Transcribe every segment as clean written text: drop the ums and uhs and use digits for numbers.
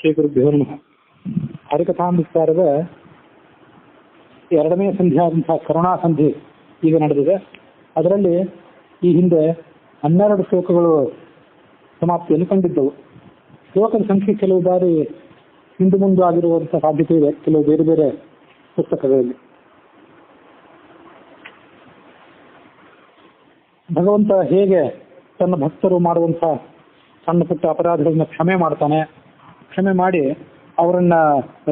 ಶ್ರೀ ಗುರುಭ್ಯೋ ನಮಃ. ಹರಿಕಥಾಮೃತಸಾರದ ಎರಡನೇ ಸಂಧಿ ಆದಂತಹ ಕರುಣಾ ಸಂಧಿ ಈಗ ನಡೆದಿದೆ. ಅದರಲ್ಲಿ ಈ ಹಿಂದೆ 12 ಶ್ಲೋಕಗಳು ಸಮಾಪ್ತಿಯನ್ನು ಕಂಡಿದ್ದವು. ಶ್ಲೋಕದ ಸಂಖ್ಯೆ ಕೆಲವು ಬಾರಿ ಹಿಂದು ಮುಂದೆ ಆಗಿರುವಂತಹ ಸಾಧ್ಯತೆ ಇದೆ ಕೆಲವು ಬೇರೆ ಬೇರೆ ಪುಸ್ತಕಗಳಲ್ಲಿ. ಭಗವಂತ ಹೇಗೆ ತನ್ನ ಭಕ್ತರು ಮಾಡುವಂತಹ ಸಣ್ಣ ಪುಟ್ಟ ಅಪರಾಧಗಳನ್ನ ಕ್ಷಮೆ ಮಾಡಿ ಅವರನ್ನ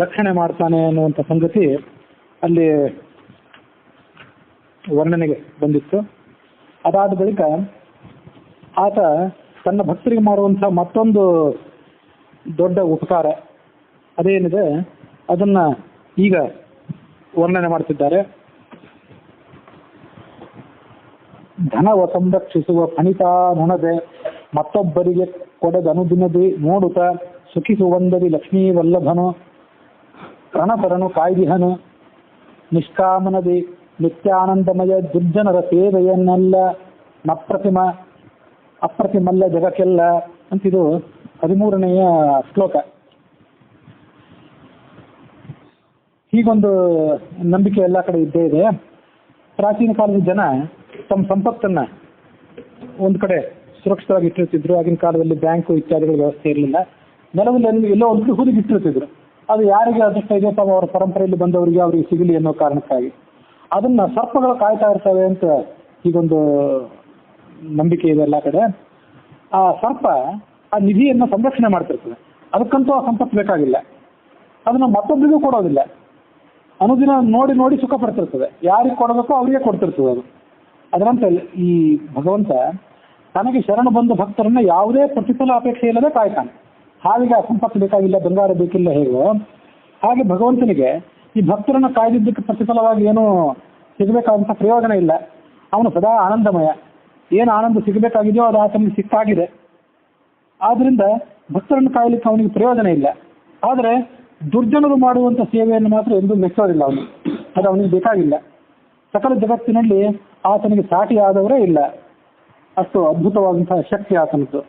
ರಕ್ಷಣೆ ಮಾಡ್ತಾನೆ ಅನ್ನುವಂಥ ಸಂಗತಿ ಅಲ್ಲಿ ವರ್ಣನೆಗೆ ಬಂದಿತ್ತು. ಅದಾದ ಬಳಿಕ ಆತ ತನ್ನ ಭಕ್ತರಿಗೆ ಮಾಡುವಂತಹ ಮತ್ತೊಂದು ದೊಡ್ಡ ಉಪಕಾರ ಅದೇನಿದೆ ಅದನ್ನ ಈಗ ವರ್ಣನೆ ಮಾಡ್ತಿದ್ದಾರೆ. ಧನವ ಸಂರಕ್ಷಿಸುವ ಫಣಿತಾನುಣದೆ ಮತ್ತೊಬ್ಬರಿಗೆ ಕೊಡದನುದಿನದಿ ನೋಡುತ್ತ ಸುಖಿಸುವಂದರಿ ಲಕ್ಷ್ಮೀ ವಲ್ಲಭನು ಪ್ರಣಪರನು ಕಾಯ್ದಿಹನು ನಿಷ್ಕಾಮನದಿ ನಿತ್ಯಾನಂದಮಯ ದುರ್ಜನರ ಸೇವೆಯನ್ನೆಲ್ಲ ಅಪ್ರತಿಮಲ್ಲ ಜಗಕ್ಕೆಲ್ಲ ಅಂತಿದು 13ನೆಯ ಶ್ಲೋಕ. ಹೀಗೊಂದು ನಂಬಿಕೆ ಎಲ್ಲ ಕಡೆ ಇದ್ದೇ ಇದೆ. ಪ್ರಾಚೀನ ಕಾಲದ ಜನ ತಮ್ಮ ಸಂಪತ್ತನ್ನ ಒಂದು ಕಡೆ ಸುರಕ್ಷಿತವಾಗಿ ಇಟ್ಟಿರ್ತಿದ್ರು. ಆಗಿನ ಕಾಲದಲ್ಲಿ ಬ್ಯಾಂಕು ಇತ್ಯಾದಿಗಳ ವ್ಯವಸ್ಥೆ ಇರಲಿಲ್ಲ. ನೆಲದಲ್ಲಿ ಎಲ್ಲೋ ಒಂದು ಹುದುಗಿ ಇಟ್ಟಿರ್ತಿದ್ರು. ಅದು ಯಾರಿಗೆ ಅದೃಷ್ಟ ಇದೆ ತಾವು ಅವರ ಪರಂಪರೆಯಲ್ಲಿ ಬಂದವರಿಗೆ ಅವರಿಗೆ ಸಿಗಲಿ ಅನ್ನೋ ಕಾರಣಕ್ಕಾಗಿ ಅದನ್ನ ಸರ್ಪಗಳು ಕಾಯ್ತಾ ಇರ್ತವೆ ಅಂತ ಹೀಗೊಂದು ನಂಬಿಕೆ ಇದೆ ಎಲ್ಲ ಕಡೆ. ಆ ಸರ್ಪ ಆ ನಿಧಿಯನ್ನು ಸಂರಕ್ಷಣೆ ಮಾಡ್ತಿರ್ತದೆ. ಅದಕ್ಕಂತೂ ಆ ಸಂಪತ್ತು ಬೇಕಾಗಿಲ್ಲ. ಅದನ್ನ ಮತ್ತೊಬ್ಬರಿಗೂ ಕೊಡೋದಿಲ್ಲ. ಅನುದಿನ ನೋಡಿ ನೋಡಿ ಸುಖ ಪಡ್ತಿರ್ತದೆ. ಯಾರಿಗೆ ಕೊಡಬೇಕೋ ಅವರಿಗೆ ಕೊಡ್ತಿರ್ತದೆ ಅದು. ಅದರಂತೆ ಈ ಭಗವಂತ ತನಗೆ ಶರಣ ಬಂದ ಭಕ್ತರನ್ನ ಯಾವುದೇ ಪ್ರತಿಫಲ ಅಪೇಕ್ಷೆ ಇಲ್ಲದೆ ಕಾಯ್ತಾನೆ. ಹಾವಿಗೆ ಆ ಸಂಪತ್ತು ಬೇಕಾಗಿಲ್ಲ, ಬಂಗಾರ ಬೇಕಿಲ್ಲ ಹೇಗೋ ಹಾಗೆ ಭಗವಂತನಿಗೆ ಈ ಭಕ್ತರನ್ನ ಕಾಯ್ದಿದ್ದಕ್ಕೆ ಪ್ರತಿಫಲವಾಗಿ ಏನು ಸಿಗಬೇಕಾದಂಥ ಪ್ರಯೋಜನ ಇಲ್ಲ. ಅವನು ಸದಾ ಆನಂದಮಯ. ಏನು ಆನಂದ ಸಿಗಬೇಕಾಗಿದೆಯೋ ಅದು ಆತನಿಗೆ ಸಿಕ್ಕಾಗಿದೆ. ಆದ್ರಿಂದ ಭಕ್ತರನ್ನು ಕಾಯಲಿಕ್ಕೆ ಅವನಿಗೆ ಪ್ರಯೋಜನ ಇಲ್ಲ. ಆದರೆ ದುರ್ಜನರು ಮಾಡುವಂಥ ಸೇವೆಯನ್ನು ಮಾತ್ರ ಎಂದೂ ಮೆಚ್ಚೋದಿಲ್ಲ ಅವನು. ಅದು ಅವನಿಗೆ ಬೇಕಾಗಿಲ್ಲ. ಸಕಲ ಜಗತ್ತಿನಲ್ಲಿ ಆತನಿಗೆ ಸಾಟಿ ಆದವರೇ ಇಲ್ಲ. ಅಷ್ಟು ಅದ್ಭುತವಾದಂತಹ ಶಕ್ತಿ ಆತನದ್ದು.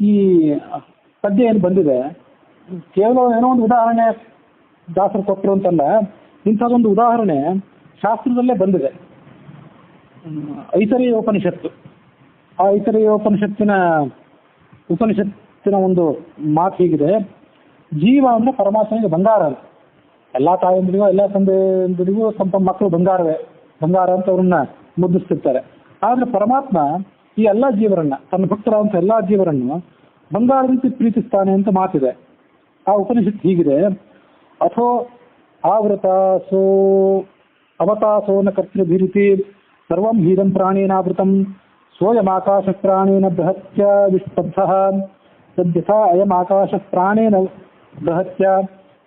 ಈ ಪದ್ಯ ಏನು ಬಂದಿದೆ ಕೇವಲ ಏನೋ ಒಂದು ಉದಾಹರಣೆ ದಾಸರು ಕೊಟ್ಟರು ಅಂತಲ್ಲ, ಇಂಥದ್ದೊಂದು ಉದಾಹರಣೆ ಶಾಸ್ತ್ರದಲ್ಲೇ ಬಂದಿದೆ. ಐತರೇಯ ಉಪನಿಷತ್ತು. ಆ ಐತರೇಯ ಉಪನಿಷತ್ತಿನ ಒಂದು ಮಾತು ಹೀಗಿದೆ: ಜೀವ ಅಂದ್ರೆ ಪರಮಾತ್ಮನಿಗೆ ಬಂಗಾರ ಅಂತ. ಎಲ್ಲಾ ತಾಯಂದ್ರಿಗೂ ಎಲ್ಲ ತಂದೆಂದಿರಿಗೂ ಸ್ವಲ್ಪ ಮಕ್ಕಳು ಬಂಗಾರ ಅಂತ ಅವ್ರನ್ನ ಮುದ್ದಿಸ್ತಿರ್ತಾರೆ. ಆದ್ರೆ ಪರಮಾತ್ಮ ಈ ಎಲ್ಲಾ ಜೀವರನ್ನ, ತನ್ನ ಭಕ್ತರಾದಂಥ ಎಲ್ಲಾ ಜೀವರನ್ನು ಬಂಗಾರದಂತೆ ಪ್ರೀತಿಸ್ತಾನೆ ಅಂತ ಮಾತಿದೆ. ಆ ಉಪನಿಷತ್ತು ಹೀಗಿದೆ: ಅಥೋ ಆವೃತಾಸೋ ಅವತಾಸೋನ ಕರ್ತೃಭಿರಿತಿ ಸರ್ವಂ ಹೀದಂ ಪ್ರಾಣೇನಾವೃತಂ ಸೋಯಮಾಕಾಶ ಪ್ರಾಣೇನ ಬೃಹತ್ಯ ವಿಸ್ತಬ್ಧ ಸದ್ಯಥಾ ಅಯಂ ಆಕಾಶ ಪ್ರಾಣೇನ ಬೃಹತ್ಯ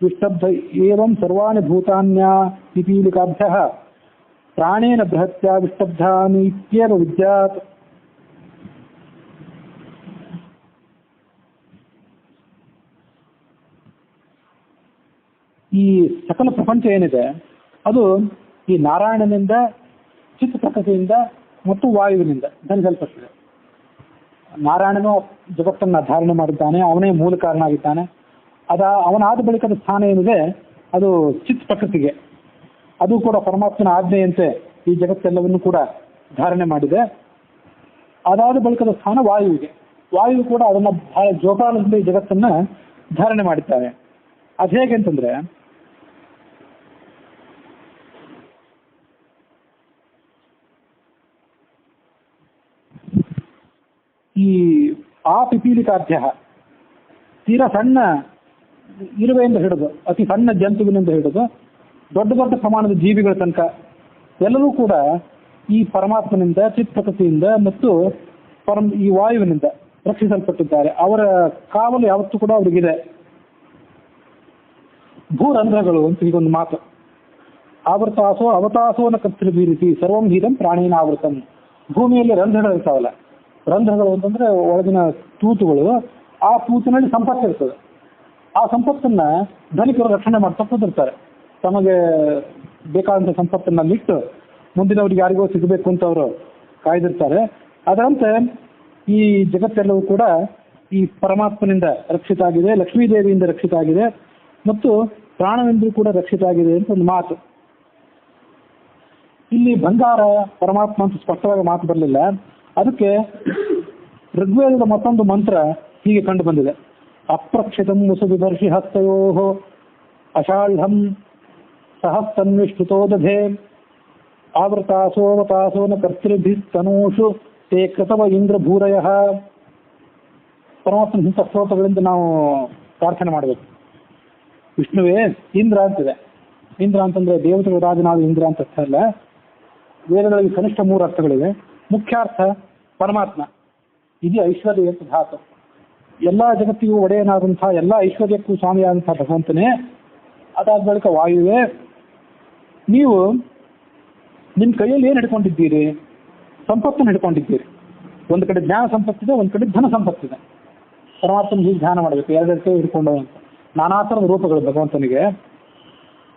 ವಿಸ್ತಬ್ಧ ಏವಂ ಸರ್ವಾಣಿ ಭೂತಾನ್ಯ ಪಿಪೀಲಿಕಾಭ್ಯಃ ಪ್ರಾಣೇನ ಬೃಹತ್ಯ ವಿಸ್ತಬ್ಧಾನಿ ಇತ್ಯೇವ ವಿದ್ಯಾತ್. ಈ ಸಕಲ ಪ್ರಪಂಚ ಏನಿದೆ ಅದು ಈ ನಾರಾಯಣನಿಂದ, ಚಿತ್ತ ಪ್ರಕೃತಿಯಿಂದ ಮತ್ತು ವಾಯುವಿನಿಂದ ಧರಿಸಲ್ಪಟ್ಟಿದೆ. ನಾರಾಯಣನು ಜಗತ್ತನ್ನ ಧಾರಣೆ ಮಾಡಿದ್ದಾನೆ. ಅವನೇ ಮೂಲ ಕಾರಣ ಆಗಿದ್ದಾನೆ. ಅವನಾದ ಬಳಿಕದ ಸ್ಥಾನ ಏನಿದೆ ಅದು ಚಿತ್ ಪ್ರಕೃತಿಗೆ. ಅದು ಕೂಡ ಪರಮಾತ್ಮನ ಆಜ್ಞೆಯಂತೆ ಈ ಜಗತ್ತೆಲ್ಲವನ್ನು ಕೂಡ ಧಾರಣೆ ಮಾಡಿದೆ. ಅದಾದ ಬಳಿಕದ ಸ್ಥಾನ ವಾಯುವಿಗೆ. ವಾಯು ಕೂಡ ಅದನ್ನ ಬಹಳ ಜೋಪಾನದಿಂದ ಈ ಜಗತ್ತನ್ನ ಧಾರಣೆ ಮಾಡಿದ್ದಾರೆ. ಅದು ಹೇಗೆ ಅಂತಂದ್ರೆ, ಈ ಆ ಪಿಪೀಲಿಕಾಧ್ಯ ತೀರಾ ಸಣ್ಣ ಇರುವೆಯಿಂದ ಹಿಡಿದು ಅತಿ ಸಣ್ಣ ಜಂತುವಿನಿಂದ ಹಿಡಿದು ದೊಡ್ಡ ದೊಡ್ಡ ಪ್ರಮಾಣದ ಜೀವಿಗಳ ತನಕ ಎಲ್ಲವೂ ಕೂಡ ಈ ಪರಮಾತ್ಮನಿಂದ, ಚಿತ್ ಪ್ರಕೃತಿಯಿಂದ ಮತ್ತು ಈ ವಾಯುವಿನಿಂದ ರಕ್ಷಿಸಲ್ಪಟ್ಟಿದ್ದಾರೆ. ಅವರ ಕಾವಲು ಯಾವತ್ತೂ ಕೂಡ ಅವರಿಗಿದೆ. ಭೂರಂಧ್ರಗಳು ಅಂತ ಹೀಗೊಂದು ಮಾತು. ಅವತಾಸೋನ ಕರ್ತೃಭಿರಿತಿ ಸರ್ವಂ ಹೀದಂ ಪ್ರಾಣೇನ ಆವೃತಂ. ಭೂಮಿಯಲ್ಲಿ ರಂಧ್ರಗಳು ಇರ್ತಾವಲ್ಲ, ರಂಧ್ರಗಳು ಅಂತಂದ್ರೆ ಒಳಗಿನ ತೂತುಗಳು. ಆ ತೂತಿನಲ್ಲಿ ಸಂಪತ್ತು ಇರ್ತದೆ. ಆ ಸಂಪತ್ತನ್ನ ಧನಿಕರು ರಕ್ಷಣೆ ಮಾಡ್ತಾ ಕೂತಿರ್ತಾರೆ. ತಮಗೆ ಬೇಕಾದಂಥ ಸಂಪತ್ತನ್ನ ಇಟ್ಟು ಮುಂದಿನವ್ರಿಗೆ ಯಾರಿಗೋ ಸಿಗಬೇಕು ಅಂತ ಅವರು ಕಾಯ್ದಿರ್ತಾರೆ. ಅದರಂತೆ ಈ ಜಗತ್ತೆಲ್ಲವೂ ಕೂಡ ಈ ಪರಮಾತ್ಮನಿಂದ ರಕ್ಷಿತ ಆಗಿದೆ, ಲಕ್ಷ್ಮೀದೇವಿಯಿಂದ ರಕ್ಷಿತ ಆಗಿದೆ ಮತ್ತು ಪ್ರಾಣವೆಂದರೂ ಕೂಡ ರಕ್ಷಿತ ಆಗಿದೆ ಅಂತ ಒಂದು ಮಾತು. ಇಲ್ಲಿ ಬಂಗಾರ ಪರಮಾತ್ಮ ಅಂತ ಸ್ಪಷ್ಟವಾಗಿ ಮಾತು ಬರಲಿಲ್ಲ. ಅದಕ್ಕೆ ಋಗ್ವೇದದ ಮತ್ತೊಂದು ಮಂತ್ರ ಹೀಗೆ ಕಂಡು ಬಂದಿದೆ. ಅಪ್ರಕ್ಷಿತಂ ವಸುವಿದರ್ಶಿ ಹಸ್ತಯೋ ಅಷಾಢಂ ಸಹಸ್ತನ್ವಿಷ್ಠುತೋ ದಧೆ ಆವೃತಾಸೋವತಾಸೋ ನ ಕರ್ತೃಭಿಸ್ತನೂಷು ತೇ ಕೃತವ ಇಂದ್ರ ಭೂರಯ. ಪರಮಾತ್ಮನ ಇಂಥ ಸ್ತೋತ್ರಗಳಿಂದ ನಾವು ಪ್ರಾರ್ಥನೆ ಮಾಡಬೇಕು. ವಿಷ್ಣುವೇ ಇಂದ್ರ ಅಂತಿದೆ. ಇಂದ್ರ ಅಂತಂದ್ರೆ ದೇವತೆಗಳ ರಾಜನಾದ ಇಂದ್ರ ಅಂತ ಅರ್ಥ ಅಲ್ಲ. ವೇದಗಳಲ್ಲಿ ಕನಿಷ್ಠ 3 ಅರ್ಥಗಳಿವೆ. ಮುಖ್ಯಾರ್ಥ ಪರಮಾತ್ಮ, ಇದು ಐಶ್ವರ್ಯ ಅಂತ ಧಾತು. ಎಲ್ಲ ಜಗತ್ತಿಗೂ ಒಡೆಯನಾದಂತಹ ಎಲ್ಲ ಐಶ್ವರ್ಯಕ್ಕೂ ಸ್ವಾಮಿಯಾದಂತಹ ಭಗವಂತನೇ. ಅದಾದ ಬಳಿಕ ವಾಯುವೇ, ನೀವು ನಿಮ್ಮ ಕೈಯಲ್ಲಿ ಏನು ಹಿಡ್ಕೊಂಡಿದ್ದೀರಿ? ಸಂಪತ್ತನ್ನು ಹಿಡ್ಕೊಂಡಿದ್ದೀರಿ. ಒಂದು ಕಡೆ ಜ್ಞಾನ ಸಂಪತ್ತಿದೆ, ಒಂದು ಕಡೆ ಧನ ಸಂಪತ್ತಿದೆ. ಪರಮಾತ್ಮನ ಹೀಗೆ ಧ್ಯಾನ ಮಾಡಬೇಕು. 2 ಕೈ ಹಿಡ್ಕೊಂಡು ಅಂತ ನಾನಾ ಥರದ ರೂಪಗಳು ಭಗವಂತನಿಗೆ.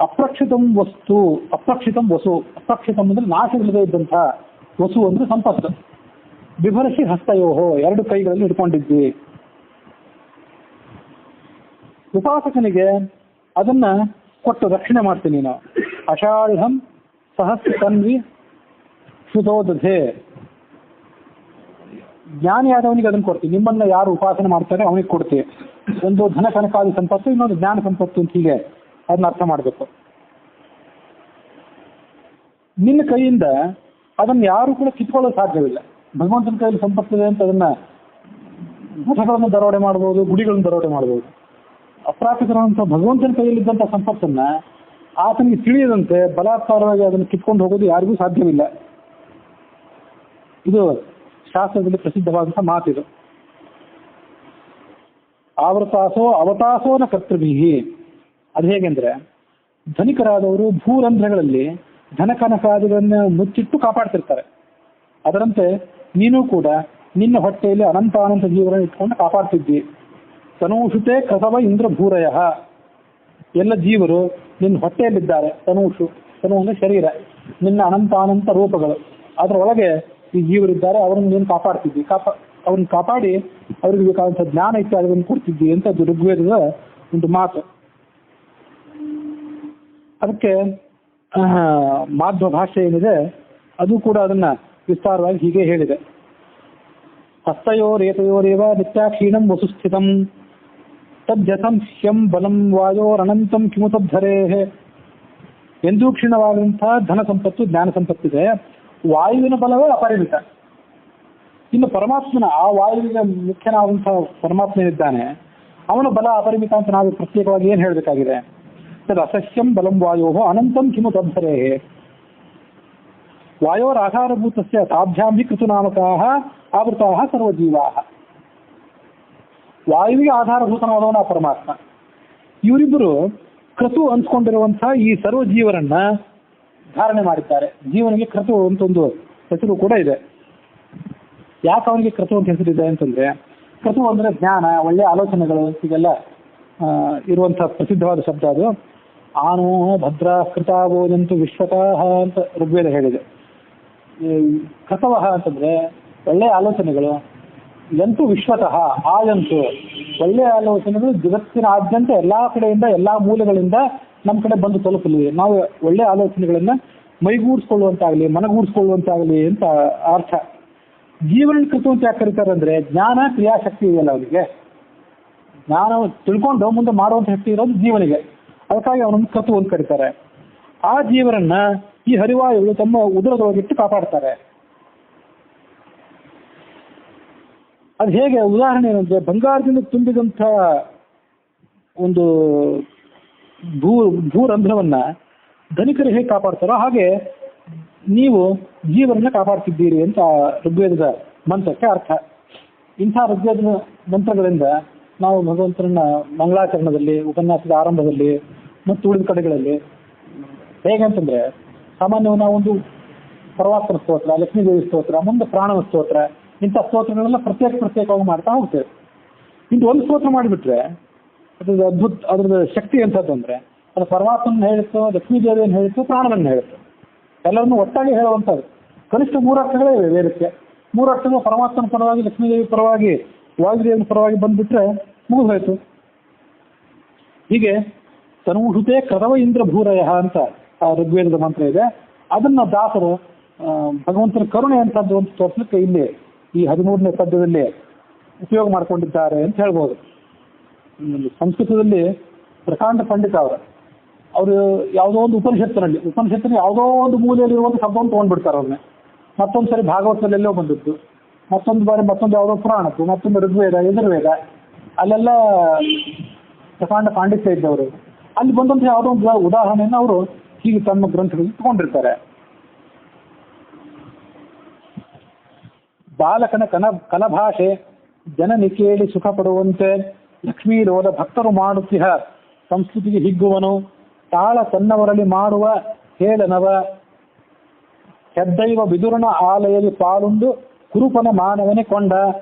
ಅಪ್ರಕ್ಷಿತಂ ವಸ್ತು, ಅಪ್ರಕ್ಷಿತಂ ವಸು. ಅಪ್ರಕ್ಷಿತಂ ಅಂದ್ರೆ ನಾಶವಿಲ್ಲದೆ ಇದ್ದಂತಹ, ವಸು ಅಂದ್ರೆ ಸಂಪತ್ತು. ಬಿಭರ್ಷಿ ಹಸ್ತಯೋಹೋ, 2 ಕೈಗಳಲ್ಲಿ ಹಿಡ್ಕೊಂಡಿದ್ವಿ. ಉಪಾಸಕನಿಗೆ ಅದನ್ನ ಕೊಟ್ಟು ರಕ್ಷಣೆ ಮಾಡ್ತೀನಿ ನಾವು. ಅಷಾಢಂ ಸಹಸ್ರ ತನ್ವಿ ಶುಧೋದಧೆ. ಜ್ಞಾನಿಯಾದವನಿಗೆ ಅದನ್ನು ಕೊಡ್ತೀವಿ. ನಿಮ್ಮನ್ನ ಯಾರು ಉಪಾಸನೆ ಮಾಡ್ತಾರೆ ಅವನಿಗೆ ಕೊಡ್ತೀವಿ. ಒಂದು ಧನ ಕನಕಾದಿ ಸಂಪತ್ತು, ಇನ್ನೊಂದು ಜ್ಞಾನ ಸಂಪತ್ತು ಅಂತ ಹೀಗೆ ಅದನ್ನ ಅರ್ಥ ಮಾಡಬೇಕು. ನಿನ್ನ ಕೈಯಿಂದ ಅದನ್ನ ಯಾರು ಕೂಡ ಕಿತ್ಕೊಳ್ಳೋದು ಸಾಧ್ಯವಿಲ್ಲ. ಭಗವಂತನ ಕೈಯಲ್ಲಿ ಸಂಪತ್ತಿದೆ ಅಂತ ಅದನ್ನ ಮಠಗಳನ್ನು ದರೋಡೆ ಮಾಡ್ಬೋದು, ಗುಡಿಗಳನ್ನು ದರೋಡೆ ಮಾಡ್ಬೋದು. ಅಪ್ರಾಕೃತರಂತ ಭಗವಂತನ ಕೈಯಲ್ಲಿದ್ದಂಥ ಸಂಪತ್ತನ್ನ ಆತನಿಗೆ ತಿಳಿಯದಂತೆ ಬಲಾತ್ಕಾರವಾಗಿ ಅದನ್ನು ಕಿತ್ಕೊಂಡು ಹೋಗೋದು ಯಾರಿಗೂ ಸಾಧ್ಯವಿಲ್ಲ. ಇದು ಶಾಸ್ತ್ರದಲ್ಲಿ ಪ್ರಸಿದ್ಧವಾದಂಥ ಮಾತಿದು. ಆವೃತಾಸೋ ಅವತಾಸೋನ ಕರ್ತೃಭಿಹಿ. ಅದು ಹೇಗೆಂದ್ರೆ, ಧನಿಕರಾದವರು ಭೂರಂಧ್ರಗಳಲ್ಲಿ ಧನಕನಕಾದಿಗಳನ್ನ ಮುಚ್ಚಿಟ್ಟು ಕಾಪಾಡ್ತಿರ್ತಾರೆ. ಅದರಂತೆ ನೀನು ಕೂಡ ನಿನ್ನ ಹೊಟ್ಟೆಯಲ್ಲಿ ಅನಂತ ಜೀವನ ಇಟ್ಕೊಂಡು ಕಾಪಾಡ್ತಿದ್ದಿ. ತನೂಷುತೆ ಕಸವ ಇಂದ್ರ ಭೂರಯ. ಎಲ್ಲ ಜೀವರು ನಿನ್ನ ಹೊಟ್ಟೆಯಲ್ಲಿದ್ದಾರೆ. ತನೂಷು, ತನು ಅಂದ್ರೆ ಶರೀರ, ನಿನ್ನ ಅನಂತ ರೂಪಗಳು. ಅದರೊಳಗೆ ಈ ಜೀವರಿದ್ದಾರೆ. ಅವರನ್ನು ನೀನು ಕಾಪಾಡ್ತಿದ್ದಿ. ಅವ್ರನ್ನ ಕಾಪಾಡಿ ಅವ್ರಿಗೆ ಬೇಕಾದಂಥ ಜ್ಞಾನ ಇತ್ಯಾದಿಗಳನ್ನು ಕೊಡ್ತಿದ್ದಿ ಅಂತ ಅದು ಋಗ್ವೇದದ ಒಂದು ಮಾತು. ಅದಕ್ಕೆ ಮಾಧ್ವ ಭಾಷೆ ಏನಿದೆ ಅದು ಕೂಡ ಅದನ್ನ ವಿಸ್ತಾರವಾಗಿ ಹೀಗೆ ಹೇಳಿದೆ. ಹಸ್ತಯೋರೇತಯೋರೇವ ನಿತ್ಯಾಕ್ಷೀಣಂ ವಸುಸ್ಥಿತಂ ತದ್ಯಥಂ ಹ್ಯಂ ಬಲಂ ವಾಯೋರನಂತಂ ಕಿಮು ತದ್ಧರೇ. ಎಂದೂ ಕ್ಷೀಣವಾದಂತಹ ಧನ ಸಂಪತ್ತು, ಜ್ಞಾನ ಸಂಪತ್ತಿದೆ. ವಾಯುವಿನ ಬಲವೇ ಅಪರಿಮಿತ. ಇನ್ನು ಪರಮಾತ್ಮನ, ಆ ವಾಯುವಿಗೆ ಮುಖ್ಯನಾದಂತಹ ಪರಮಾತ್ಮನಿದ್ದಾನೆ, ಅವನ ಬಲ ಅಪರಿಮಿತ ಅಂತ ನಾವು ಪ್ರತ್ಯೇಕವಾಗಿ ಏನು ಹೇಳಬೇಕಾಗಿದೆ? ತದ್ ಅಸಹ್ಯಂ ಬಲಂ ವಾಯೋ ಅನಂತಂ ಕಿಮು ತದ್ಧರೇ. ವಾಯೋರ್ ಆಧಾರಭೂತಸ್ಯ ತಾಭ್ಯಾಂ ಹಿ ಕೃತುನಾಮಕಾಃ ಆವೃತಾಃ ಸರ್ವಜೀವಾಃ. ವಾಯುವಿಗೆ ಆಧಾರಭೂತನಾದವನ ಪರಮಾತ್ಮ. ಇವರಿಬ್ಬರು ಕ್ರತು ಅನ್ಸ್ಕೊಂಡಿರುವಂತಹ ಈ ಸರ್ವ ಜೀವರನ್ನ ಧಾರಣೆ ಮಾಡಿದ್ದಾರೆ. ಜೀವನಿಗೆ ಕ್ರತು ಅಂತ ಒಂದು ಹೆಸರು ಕೂಡ ಇದೆ. ಯಾಕೆ ಅವನಿಗೆ ಕ್ರತು ಅಂತ ಹೆಸರಿದೆ ಅಂತಂದ್ರೆ, ಕ್ರತು ಅಂದ್ರೆ ಜ್ಞಾನ, ಒಳ್ಳೆಯ ಆಲೋಚನೆಗಳು, ಹೀಗೆಲ್ಲ ಇರುವಂತಹ ಪ್ರಸಿದ್ಧವಾದ ಶಬ್ದ ಅದು. ಆನೋ ಭದ್ರ ಕೃತಾವೋದಂತು ವಿಶ್ವತಃ ಅಂತ ಋಗ್ವೇದ ಹೇಳಿದೆ. ಕೃತವಃ ಅಂತಂದ್ರೆ ಒಳ್ಳೆಯ ಆಲೋಚನೆಗಳು. ಎಂತೂ ವಿಶ್ವತಃ, ಆಯಂತು ಒಳ್ಳೆಯ ಆಲೋಚನೆಗಳು ಜಗತ್ತಿನಾದ್ಯಂತ ಎಲ್ಲಾ ಕಡೆಯಿಂದ, ಎಲ್ಲಾ ಮೂಲೆಗಳಿಂದ ನಮ್ಮ ಕಡೆ ಬಂದು ತಲುಪಲಿ. ನಾವು ಒಳ್ಳೆಯ ಆಲೋಚನೆಗಳನ್ನ ಮೈಗೂಡಿಸ್ಕೊಳ್ಳುವಂತಾಗಲಿ, ಮನಗೂಡಿಸ್ಕೊಳ್ಳುವಂತಾಗಲಿ ಅಂತ ಅರ್ಥ. ಜೀವನ ಕೃತು ಅಂತ ಯಾಕೆ ಕರೀತಾರೆ ಅಂದ್ರೆ, ಜ್ಞಾನ ಕ್ರಿಯಾಶಕ್ತಿ ಇದೆಯಲ್ಲ ಅವನಿಗೆ, ಜ್ಞಾನ ತಿಳ್ಕೊಂಡು ಮುಂದೆ ಮಾಡುವಂತ ಶಕ್ತಿ ಇರೋದು ಜೀವನಿಗೆ. ಅದಕ್ಕಾಗಿ ಅವನನ್ನು ಕೃತು ಅಂತ ಕರೀತಾರೆ. ಆ ಜೀವನನ್ನ ಈ ಹರಿವಾಯುಗಳು ತಮ್ಮ ಉದರದೊಳಗಿಟ್ಟು ಕಾಪಾಡ್ತಾರೆ. ಅದು ಹೇಗೆ? ಉದಾಹರಣೆ ಏನಂದ್ರೆ, ಬಂಗಾರದಿಂದ ತುಂಬಿದಂಥ ಒಂದು ಭೂರಂಧ್ರವನ್ನ ಧನಿಕರು ಹೇಗೆ ಕಾಪಾಡ್ತಾರೋ ಹಾಗೆ ನೀವು ಜೀವನನ್ನ ಕಾಪಾಡ್ತಿದ್ದೀರಿ ಅಂತ ಋಗ್ವೇದದ ಮಂತ್ರಕ್ಕೆ ಅರ್ಥ. ಇಂಥ ಋಗ್ವೇದದ ಮಂತ್ರಗಳಿಂದ ನಾವು ಭಗವಂತನನ್ನ ಮಂಗಳಾಚರಣದಲ್ಲಿ, ಉಪನ್ಯಾಸದ ಆರಂಭದಲ್ಲಿ ಮತ್ತು ಉಳಿದ ಕಡೆಗಳಲ್ಲಿ ಹೇಗಂತಂದ್ರೆ, ಸಾಮಾನ್ಯವಾಗಿ ನಾವೊಂದು ಪರಮಾತ್ಮನ ಸ್ತೋತ್ರ, ಲಕ್ಷ್ಮೀದೇವಿ ಸ್ತೋತ್ರ, ಮುಂದೆ ಪ್ರಾಣವ ಸ್ತೋತ್ರ, ಇಂಥ ಸ್ತೋತ್ರಗಳೆಲ್ಲ ಪ್ರತ್ಯೇಕವಾಗಿ ಮಾಡ್ತಾ ಹೋಗ್ತೇವೆ. ಇಂದು ಒಂದು ಸ್ತೋತ್ರ ಮಾಡಿಬಿಟ್ರೆ ಅದ್ರದ್ದು ಅದ್ರದ್ದು ಶಕ್ತಿ ಎಂಥದ್ದು ಅಂದ್ರೆ, ಅದು ಪರಮಾತ್ಮನ ಹೇಳಿತ್ತು, ಲಕ್ಷ್ಮೀದೇವಿಯನ್ನು ಹೇಳಿತ್ತು, ಪ್ರಾಣವನ್ನು ಹೇಳಿತ್ತು, ಎಲ್ಲರನ್ನೂ ಒಟ್ಟಾಗಿ ಹೇಳುವಂಥದ್ದು. ಕನಿಷ್ಠ 3 ಅರ್ಥಗಳೇ ಇವೆ ವೇದಕ್ಕೆ. 3 ಅಕ್ಷರ ಪರಮಾತ್ಮನ ಪರವಾಗಿ, ಲಕ್ಷ್ಮೀದೇವಿ ಪರವಾಗಿ, ವಾಯುದೇವನ ಪರವಾಗಿ ಬಂದ್ಬಿಟ್ರೆ ಮುಗಿದೋಯ್ತು. ಹೀಗೆ ತನೂಹುತೆ ಕದವ ಇಂದ್ರ ಭೂರಯ ಅಂತ ಆ ಋಗ್ವೇದದ ಮಂತ್ರ ಇದೆ. ಅದನ್ನ ದಾಸರು ಭಗವಂತನ ಕರುಣೆ ಅಂತದ್ದು ಅಂತ ತೋರಿಸಲಿಕ್ಕೆ ಇಲ್ಲಿ ಈ 13ನೇ ಪದ್ಯದಲ್ಲಿ ಉಪಯೋಗ ಮಾಡ್ಕೊಂಡಿದ್ದಾರೆ ಅಂತ ಹೇಳ್ಬೋದು. ಸಂಸ್ಕೃತದಲ್ಲಿ ಪ್ರಕಾಂಡ ಪಂಡಿತ ಅವರು ಯಾವುದೋ ಒಂದು ಉಪನಿಷತ್ತಿನ ಯಾವುದೋ ಒಂದು ಮೂಲೆಯಲ್ಲಿ ಇರುವಂಥ ಶಬ್ದವನ್ನು ತೊಗೊಂಡ್ಬಿಡ್ತಾರೆ ಅವ್ರನ್ನೇ. ಮತ್ತೊಂದು ಸರಿ ಭಾಗವತದಲ್ಲಿ ಎಲ್ಲೋ ಬಂದಿದ್ದು, ಮತ್ತೊಂದು ಬಾರಿ ಮತ್ತೊಂದು ಯಾವುದೋ ಪುರಾಣದ್ದು, ಮತ್ತೊಂದು ಋಗ್ವೇದ, ಯಜುರ್ವೇದ, ಅಲ್ಲೆಲ್ಲ ಪ್ರಕಾಂಡ ಪಾಂಡಿತ್ಯ ಇದ್ದವರು. ಅಲ್ಲಿ ಬಂದಂಥ ಯಾವುದೋ ಒಂದು ಉದಾಹರಣೆಯನ್ನು ಅವರು ಹೀಗೆ ತಮ್ಮ ಗ್ರಂಥಗಳಲ್ಲಿ ತಗೊಂಡಿರ್ತಾರೆ. ಬಾಲಕನ ಕನಭಾಷೆ ಜನನಿ ಕೇಳಿ ಸುಖ ಪಡುವಂತೆ ಲಕ್ಷ್ಮೀಲೋಲ ಭಕ್ತರು ಮಾಡುತ್ತಿಹ ಸಂಸ್ಕೃತಿಗೆ ಹಿಗ್ಗುವನು ತಾಳ ತನ್ನವರಲ್ಲಿ ಮಾಡುವ ಹೇಳನವ ಹೆದ್ದೈವ ಬಿದುರನ ಆಲಯಲ್ಲಿ ಪಾಲುಂಡು ಕುರುಪನ ಮಾನವನೇ ಕೊಂಡ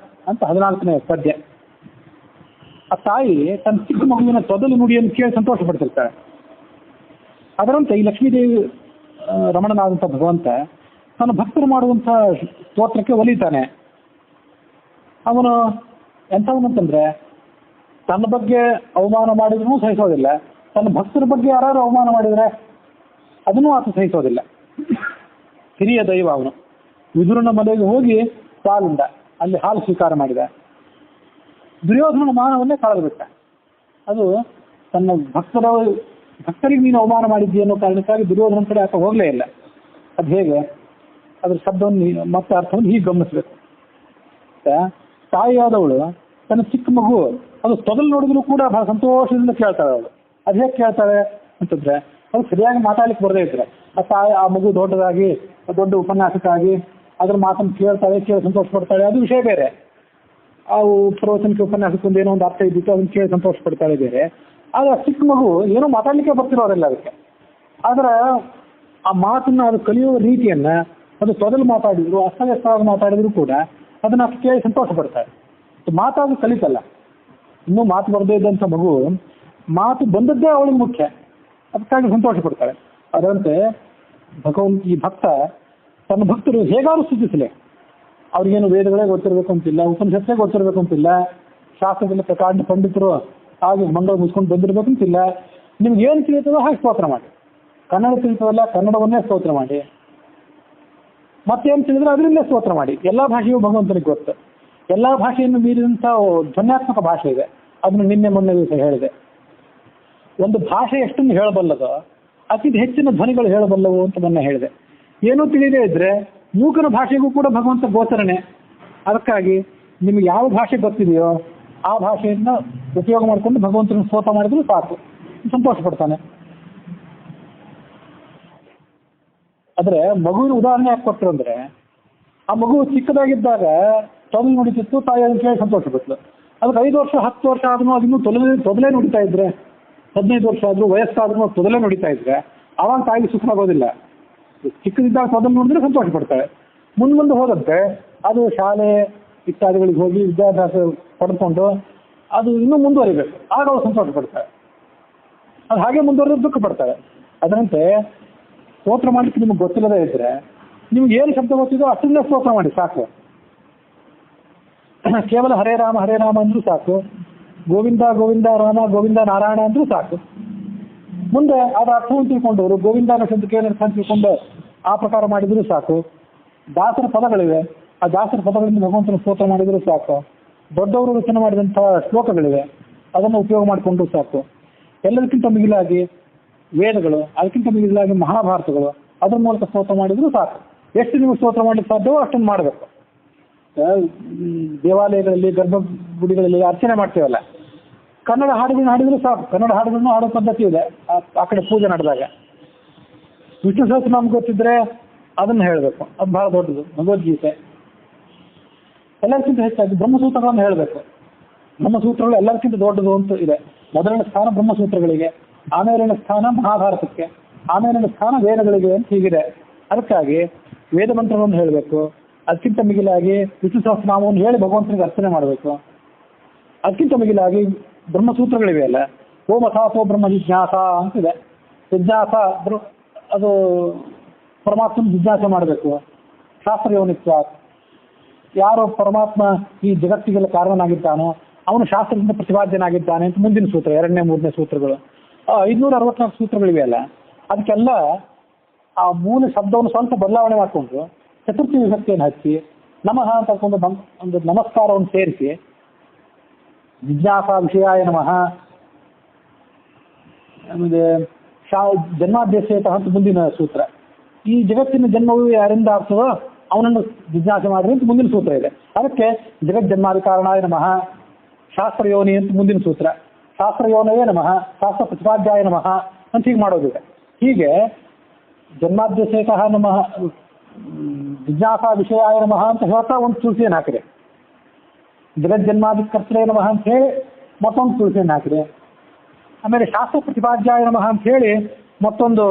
ಅಂತ 14ನೇ ಪದ್ಯ. ಆ ತಾಯಿ ತನ್ನ ಚಿಕ್ಕ ಮಗುವಿನ ತೊದಲು ನುಡಿಯನ್ನು ಕೇಳಿ ಸಂತೋಷ ಪಡ್ತಿರ್ತಾಳೆ. ಅದರಂತೆ ಈ ಲಕ್ಷ್ಮೀದೇವಿ ರಮಣನಾದಂಥ ಭಗವಂತ ತನ್ನ ಭಕ್ತರು ಮಾಡುವಂಥ ಸ್ತೋತ್ರಕ್ಕೆ ಒಲಿತಾನೆ. ಅವನು ಎಂಥವನಂತಂದ್ರೆ ತನ್ನ ಬಗ್ಗೆ ಅವಮಾನ ಮಾಡಿದ್ರೂ ಸಹಿಸೋದಿಲ್ಲ, ತನ್ನ ಭಕ್ತರ ಬಗ್ಗೆ ಯಾರು ಅವಮಾನ ಮಾಡಿದರೆ ಅದನ್ನೂ ಆತ ಸಹಿಸೋದಿಲ್ಲ. ಹಿರಿಯ ದೈವ ಅವನು. ವಿದುರನ ಮನೆಗೆ ಹೋಗಿ ಪಾಲುಂಡ, ಅಲ್ಲಿ ಹಾಲು ಸ್ವೀಕಾರ ಮಾಡಿದ. ದುರ್ಯೋಧನನ ಮಾನವನ್ನೇ ಕಳೆದು ಬಿಟ್ಟ. ಅದು ತನ್ನ ಭಕ್ತರಿಗೆ ನೀನು ಅವಮಾನ ಮಾಡಿದ್ದೀ ಅನ್ನೋ ಕಾರಣಕ್ಕಾಗಿ ದುರ್ಯೋಧನ ಕಡೆ ಆತ ಹೋಗಲೇ ಇಲ್ಲ. ಅದು ಹೇಗೆ? ಅದ್ರ ಶಬ್ದವನ್ನು ಮತ್ತೆ ಅರ್ಥವನ್ನು ಹೀಗೆ ಗಮನಿಸಬೇಕು. ತಾಯಿಯಾದವಳು ತನ್ನ ಚಿಕ್ಕ ಮಗು ಅದು ತೊದಲು ನೋಡಿದ್ರು ಕೂಡ ಬಹಳ ಸಂತೋಷದಿಂದ ಕೇಳ್ತಾಳೆ ಅವಳು. ಅದು ಹೇಗೆ ಕೇಳ್ತಾಳೆ ಅಂತಂದ್ರೆ ಅದು ಸರಿಯಾಗಿ ಮಾತಾಡ್ಲಿಕ್ಕೆ ಬರದೇ ಇದ್ರೆ ಆ ಮಗು ದೊಡ್ಡದಾಗಿ ದೊಡ್ಡ ಉಪನ್ಯಾಸಕ್ಕಾಗಿ ಅದ್ರ ಮಾತನ್ನು ಕೇಳ್ತಾಳೆ, ಕೇಳಿ ಸಂತೋಷ ಪಡ್ತಾಳೆ, ಅದು ವಿಷಯ ಬೇರೆ. ಆ ಪ್ರವಚನಕ್ಕೆ ಉಪನ್ಯಾಸಕ್ಕೊಂದು ಏನೋ ಒಂದು ಅರ್ಥ ಇದ್ದಿತ್ತು, ಅದನ್ನು ಕೇಳಿ ಸಂತೋಷ ಪಡ್ತಾಳೆ ಬೇರೆ. ಆದರೆ ಚಿಕ್ಕ ಮಗು ಏನೋ ಮಾತಾಡ್ಲಿಕ್ಕೆ ಬರ್ತಿರೋರೆಲ್ಲ ಅದಕ್ಕೆ. ಆದ್ರೆ ಆ ಮಾತನ್ನ ಅದು ಕಲಿಯುವ ರೀತಿಯನ್ನ ಅದು ತೊದಲು ಮಾತಾಡಿದ್ರು, ಅಸ್ತವ್ಯಸ್ತವಾಗಿ ಮಾತಾಡಿದ್ರು ಕೂಡ ಅದನ್ನ ಕೇಳಿ ಸಂತೋಷ ಪಡ್ತಾಳೆ. ಮಾತಾಡಿ ಕಲಿತಲ್ಲ. ಇನ್ನೂ ಮಾತು ಬರದೇ ಇದ್ದಂಥ ಮಗು ಮಾತು ಬಂದದ್ದೇ ಅವಳಿಗೆ ಮುಖ್ಯ, ಅದಕ್ಕಾಗಿ ಸಂತೋಷ ಪಡ್ತಾಳೆ. ಅದರಂತೆ ಈ ಭಕ್ತ ತನ್ನ ಭಕ್ತರು ಹೇಗಾದ್ರೂ ಸ್ಥಿತಿಸಲಿ, ಅವ್ರಿಗೇನು ವೇದಗಳೇ ಗೊತ್ತಿರಬೇಕು ಅಂತಿಲ್ಲ, ಉಪನಿಷತ್ತೇ ಗೊತ್ತಿರಬೇಕು ಅಂತಿಲ್ಲ, ಶಾಸ್ತ್ರದಲ್ಲಿ ಪ್ರಕಾಂಡ ಪಂಡಿತರು ಹಾಗೆ ಮಂಗಳ ಮುಗಿಸ್ಕೊಂಡು ಬಂದಿರಬೇಕು ಅಂತಿಲ್ಲ. ನಿಮ್ಗೆ ಏನು ತಿಳಿತದೋ ಹಾಗೆ ಸ್ತೋತ್ರ ಮಾಡಿ. ಕನ್ನಡ ತಿಳಿತದಲ್ಲ, ಕನ್ನಡವನ್ನೇ ಸ್ತೋತ್ರ ಮಾಡಿ. ಮತ್ತೇನು ತಿಳಿದ್ರೆ ಅದರಿಂದಲೇ ಸ್ತೋತ್ರ ಮಾಡಿ. ಎಲ್ಲ ಭಾಷೆಯೂ ಭಗವಂತನಿಗೆ ಗೊತ್ತು. ಎಲ್ಲ ಭಾಷೆಯನ್ನು ಮೀರಿದಂಥ ಧ್ವನ್ಯಾತ್ಮಕ ಭಾಷೆ ಇದೆ. ಅದನ್ನು ನಿನ್ನೆ ಮೊನ್ನೆ ದಿವಸ ಹೇಳಿದೆ. ಒಂದು ಭಾಷೆ ಎಷ್ಟನ್ನು ಹೇಳಬಲ್ಲದೋ ಅತಿ ಹೆಚ್ಚಿನ ಧ್ವನಿಗಳು ಹೇಳಬಲ್ಲವು ಅಂತ ಮೊನ್ನೆ ಹೇಳಿದೆ. ಏನೂ ತಿಳಿದೇ ಇದ್ರೆ ಮೂಕನ ಭಾಷೆಗೂ ಕೂಡ ಭಗವಂತ ಗೋಚರಣೆ. ಅದಕ್ಕಾಗಿ ನಿಮಗೆ ಯಾವ ಭಾಷೆ ಗೊತ್ತಿದೆಯೋ ಆ ಭಾಷೆಯನ್ನ ಉಪಯೋಗ ಮಾಡಿಕೊಂಡು ಭಗವಂತನ ಸ್ತೋತ್ರ ಮಾಡಿದ್ರು ಸಾಕು, ಸಂತೋಷ ಪಡ್ತಾನೆ. ಆದ್ರೆ ಮಗುವಿನ ಉದಾಹರಣೆ ಯಾಕೆ ಕೊಟ್ಟರು ಅಂದ್ರೆ, ಆ ಮಗು ಚಿಕ್ಕದಾಗಿದ್ದಾಗ ತೊದಲು ನುಡಿತಿತ್ತು, ತಾಯಿ ಅದನ್ನು ಕೇಳಿ ಸಂತೋಷ ಪಟ್ಲು. ಅದಕ್ಕೆ 5 ವರ್ಷ 10 ವರ್ಷ ಆದ್ರೂ ಅದನ್ನು ತೊದಲೇ ನುಡಿತಾ ಇದ್ರೆ, 15 ವರ್ಷ ಆದ್ರೂ ವಯಸ್ಸಾದ್ರೂ ತೊದಲೇ ನುಡಿತಾ ಇದ್ರೆ ಅವಾಗ ತಾಯಿಗೆ ಸುಖ ಆಗೋದಿಲ್ಲ. ಚಿಕ್ಕದಿದ್ದಾಗ ತೊದಲು ನೋಡಿದ್ರೆ ಸಂತೋಷ ಪಡ್ತಾಳೆ. ಮುಂದೆ ಹೋದಂತೆ ಅದು ಶಾಲೆ ಇತ್ಯಾದಿಗಳಿಗೆ ಹೋಗಿ ವಿದ್ಯಾಭ್ಯಾಸ ಪಡ್ಕೊಂಡು ಅದು ಇನ್ನೂ ಮುಂದುವರಿಬೇಕು, ಆಗ ಅವಳು ಸಂತೋಷ ಪಡ್ತಾಳೆ. ಅದು ಹಾಗೆ ಮುಂದುವರೆದು ದುಃಖ ಪಡ್ತಾಳೆ. ಅದರಂತೆ ಸ್ತೋತ್ರ ಮಾಡಲಿಕ್ಕೆ ನಿಮ್ಗೆ ಗೊತ್ತಿಲ್ಲದೇ ಇದ್ರೆ ನಿಮ್ಗೆ ಏನು ಶಬ್ದ ಗೊತ್ತಿದೋ ಅಷ್ಟನ್ನೇ ಸ್ತೋತ್ರ ಮಾಡಿ ಸಾಕು. ಕೇವಲ ಹರೇ ರಾಮ ಅಂದ್ರೂ ಸಾಕು, ಗೋವಿಂದ ಗೋವಿಂದ ರಾಮ ಗೋವಿಂದ ನಾರಾಯಣ ಅಂದ್ರೂ ಸಾಕು. ಮುಂದೆ ಅದರ ಅರ್ಥವನ್ನು ತಿಳ್ಕೊಂಡವರು ಗೋವಿಂದನ ಶಬ್ದಕ್ಕೆ ಏನು ಅರ್ಥ ತಿಳ್ಕೊಂಡು ಆ ಪ್ರಕಾರ ಮಾಡಿದರೂ ಸಾಕು. ದಾಸರ ಪದಗಳಿವೆ, ಆ ದಾಸರ ಪದಗಳಿಂದ ಭಗವಂತನ ಸ್ತೋತ್ರ ಮಾಡಿದರೂ ಸಾಕು. ದೊಡ್ಡವರು ರಚನೆ ಮಾಡಿದಂಥ ಶ್ಲೋಕಗಳಿವೆ, ಅದನ್ನು ಉಪಯೋಗ ಮಾಡಿಕೊಂಡು ಸಾಕು. ಎಲ್ಲದಕ್ಕಿಂತ ಮಿಗಿಲಾಗಿ ವೇದಗಳು, ಅದಕ್ಕಿಂತ ಮಿಗಿಲಾಗಿ ಮಹಾಭಾರತಗಳು, ಅದರ ಮೂಲಕ ಸ್ತೋತ್ರ ಮಾಡಿದರೂ ಸಾಕು. ಎಷ್ಟು ನೀವು ಸ್ತೋತ್ರ ಮಾಡಲಿಕ್ಕೆ ಸಾಧ್ಯವೋ ಅಷ್ಟನ್ನು ಮಾಡಬೇಕು. ದೇವಾಲಯಗಳಲ್ಲಿ ಗರ್ಭಗುಡಿಗಳಲ್ಲಿ ಅರ್ಚನೆ ಮಾಡ್ತೀವಲ್ಲ, ಕನ್ನಡ ಹಾಡುಗಳನ್ನ ಹಾಡಿದ್ರು ಸಾಕು. ಕನ್ನಡ ಹಾಡುಗಳನ್ನು ಹಾಡೋ ಪದ್ಧತಿ ಇದೆ ಆ ಕಡೆ ಪೂಜೆ ನಡೆದಾಗ. ವಿಷ್ಣು ಸಹಸ್ರನಾಮ ಗೊತ್ತಿದ್ರೆ ಅದನ್ನು ಹೇಳಬೇಕು, ಅದು ಬಹಳ ದೊಡ್ಡದು. ಭಗವದ್ಗೀತೆ ಎಲ್ಲರಿಗಿಂತ ಹೆಚ್ಚಾಗಿ ಬ್ರಹ್ಮಸೂತ್ರಗಳನ್ನು ಹೇಳಬೇಕು. ಬ್ರಹ್ಮಸೂತ್ರಗಳು ಎಲ್ಲರಿಗಿಂತ ದೊಡ್ಡದು ಅಂತ ಇದೆ. ಮೊದಲನೇ ಸ್ಥಾನ ಬ್ರಹ್ಮಸೂತ್ರಗಳಿಗೆ, ಆಮೇಲಿನ ಸ್ಥಾನ ಮಹಾಭಾರತಕ್ಕೆ, ಆಮೇಲಿನ ಸ್ಥಾನ ವೇದಗಳಿಗೆ ಅಂತ ಹೀಗಿದೆ. ಅದಕ್ಕಾಗಿ ವೇದ ಮಂತ್ರಗಳನ್ನು ಹೇಳಬೇಕು. ಅದಕ್ಕಿಂತ ಮಿಗಿಲಾಗಿ ವಿಷ್ಣು ಸಹಸ್ರನಾಮವನ್ನು ಹೇಳಿ ಭಗವಂತನಿಗೆ ಅರ್ಚನೆ ಮಾಡಬೇಕು. ಅದಕ್ಕಿಂತ ಮಿಗಿಲಾಗಿ ಬ್ರಹ್ಮಸೂತ್ರಗಳಿವೆ ಅಲ್ಲ, ಓಂ ಅಥಾತೋ ಬ್ರಹ್ಮ ಜಿಜ್ಞಾಸ ಅಂತಿದೆ. ಜಿಜ್ಞಾಸ ಅದು ಪರಮಾತ್ಮನ ಜಿಜ್ಞಾಸೆ ಮಾಡಬೇಕು. ಶಾಸ್ತ್ರ ಯೋನಿತ್ವ ಯಾರೋ ಪರಮಾತ್ಮ ಈ ಜಗತ್ತಿಗೆಲ್ಲ ಕಾರಣನಾಗಿದ್ದಾನೋ ಅವನು ಶಾಸ್ತ್ರದಿಂದ ಪ್ರತಿಪಾದ್ಯನಾಗಿದ್ದಾನೆ ಅಂತ ಮುಂದಿನ ಸೂತ್ರ, 2ನೇ 3ನೇ ಸೂತ್ರಗಳು. 564 ಸೂತ್ರಗಳಿವೆಯಲ್ಲ, ಅದಕ್ಕೆಲ್ಲ ಆ ಮೂಲ ಶಬ್ದವನ್ನು ಸ್ವಲ್ಪ ಬದಲಾವಣೆ ಮಾಡಿಕೊಂಡು ಚತುರ್ಥಿ ವಿಭಕ್ತಿಯನ್ನು ಹಚ್ಚಿ ನಮಃ ಅಂತ ಒಂದು ನಮಸ್ಕಾರವನ್ನು ಸೇರಿಸಿ ಜಿಜ್ಞಾಸಾ ವಿಷಯಾಯ ನಮಃ, ಆಮೇಲೆ ಜನ್ಮಾದ್ಯಸೇತ ಅಂತ ಮುಂದಿನ ಸೂತ್ರ. ಈ ಜಗತ್ತಿನ ಜನ್ಮವು ಯಾರಿಂದ ಆಗ್ತದೋ ಅವನನ್ನು ಜಿಜ್ಞಾಸೆ ಮಾಡ್ರಿ ಅಂತ ಮುಂದಿನ ಸೂತ್ರ ಇದೆ. ಅದಕ್ಕೆ ಜಗಜ್ಜನ್ಮಾದಿ ಕಾರಣಾಯ ನಮಃ, ಶಾಸ್ತ್ರಯೋನಿ ಅಂತ ಮುಂದಿನ ಸೂತ್ರ, ಶಾಸ್ತ್ರಯೋನವೇ ನಮಃ, ಶಾಸ್ತ್ರ ಪ್ರತಿಪಾದ್ಯಾಯ ನಮಃ ಅಂತ ಹೀಗೆ ಮಾಡೋದಿದೆ. ಹೀಗೆ ಜನ್ಮಾದ್ಯಸೇತಃ ನಮಃ, ಜಿಜ್ಞಾಸಾ ವಿಷಯಾಯ ನಮಃ ಅಂತ ಹೇಳ್ತಾ ಒಂದು ತುಳಸಿಯನ್ನು ಹಾಕಿದೆ. ಜಗಜ್ಜನ್ಮಾದಿ ಕರ್ತೃ ನಮಃ ಅಂತ ಹೇಳಿ ಮತ್ತೊಂದು ತುಳಸಿಯನ್ನು ಹಾಕಿದೆ. ಆಮೇಲೆ ಶಾಸ್ತ್ರ ಪ್ರತಿಪಾದ್ಯಾಯ ನಮಃ ಅಂತ ಹೇಳಿ ಮತ್ತೊಂದು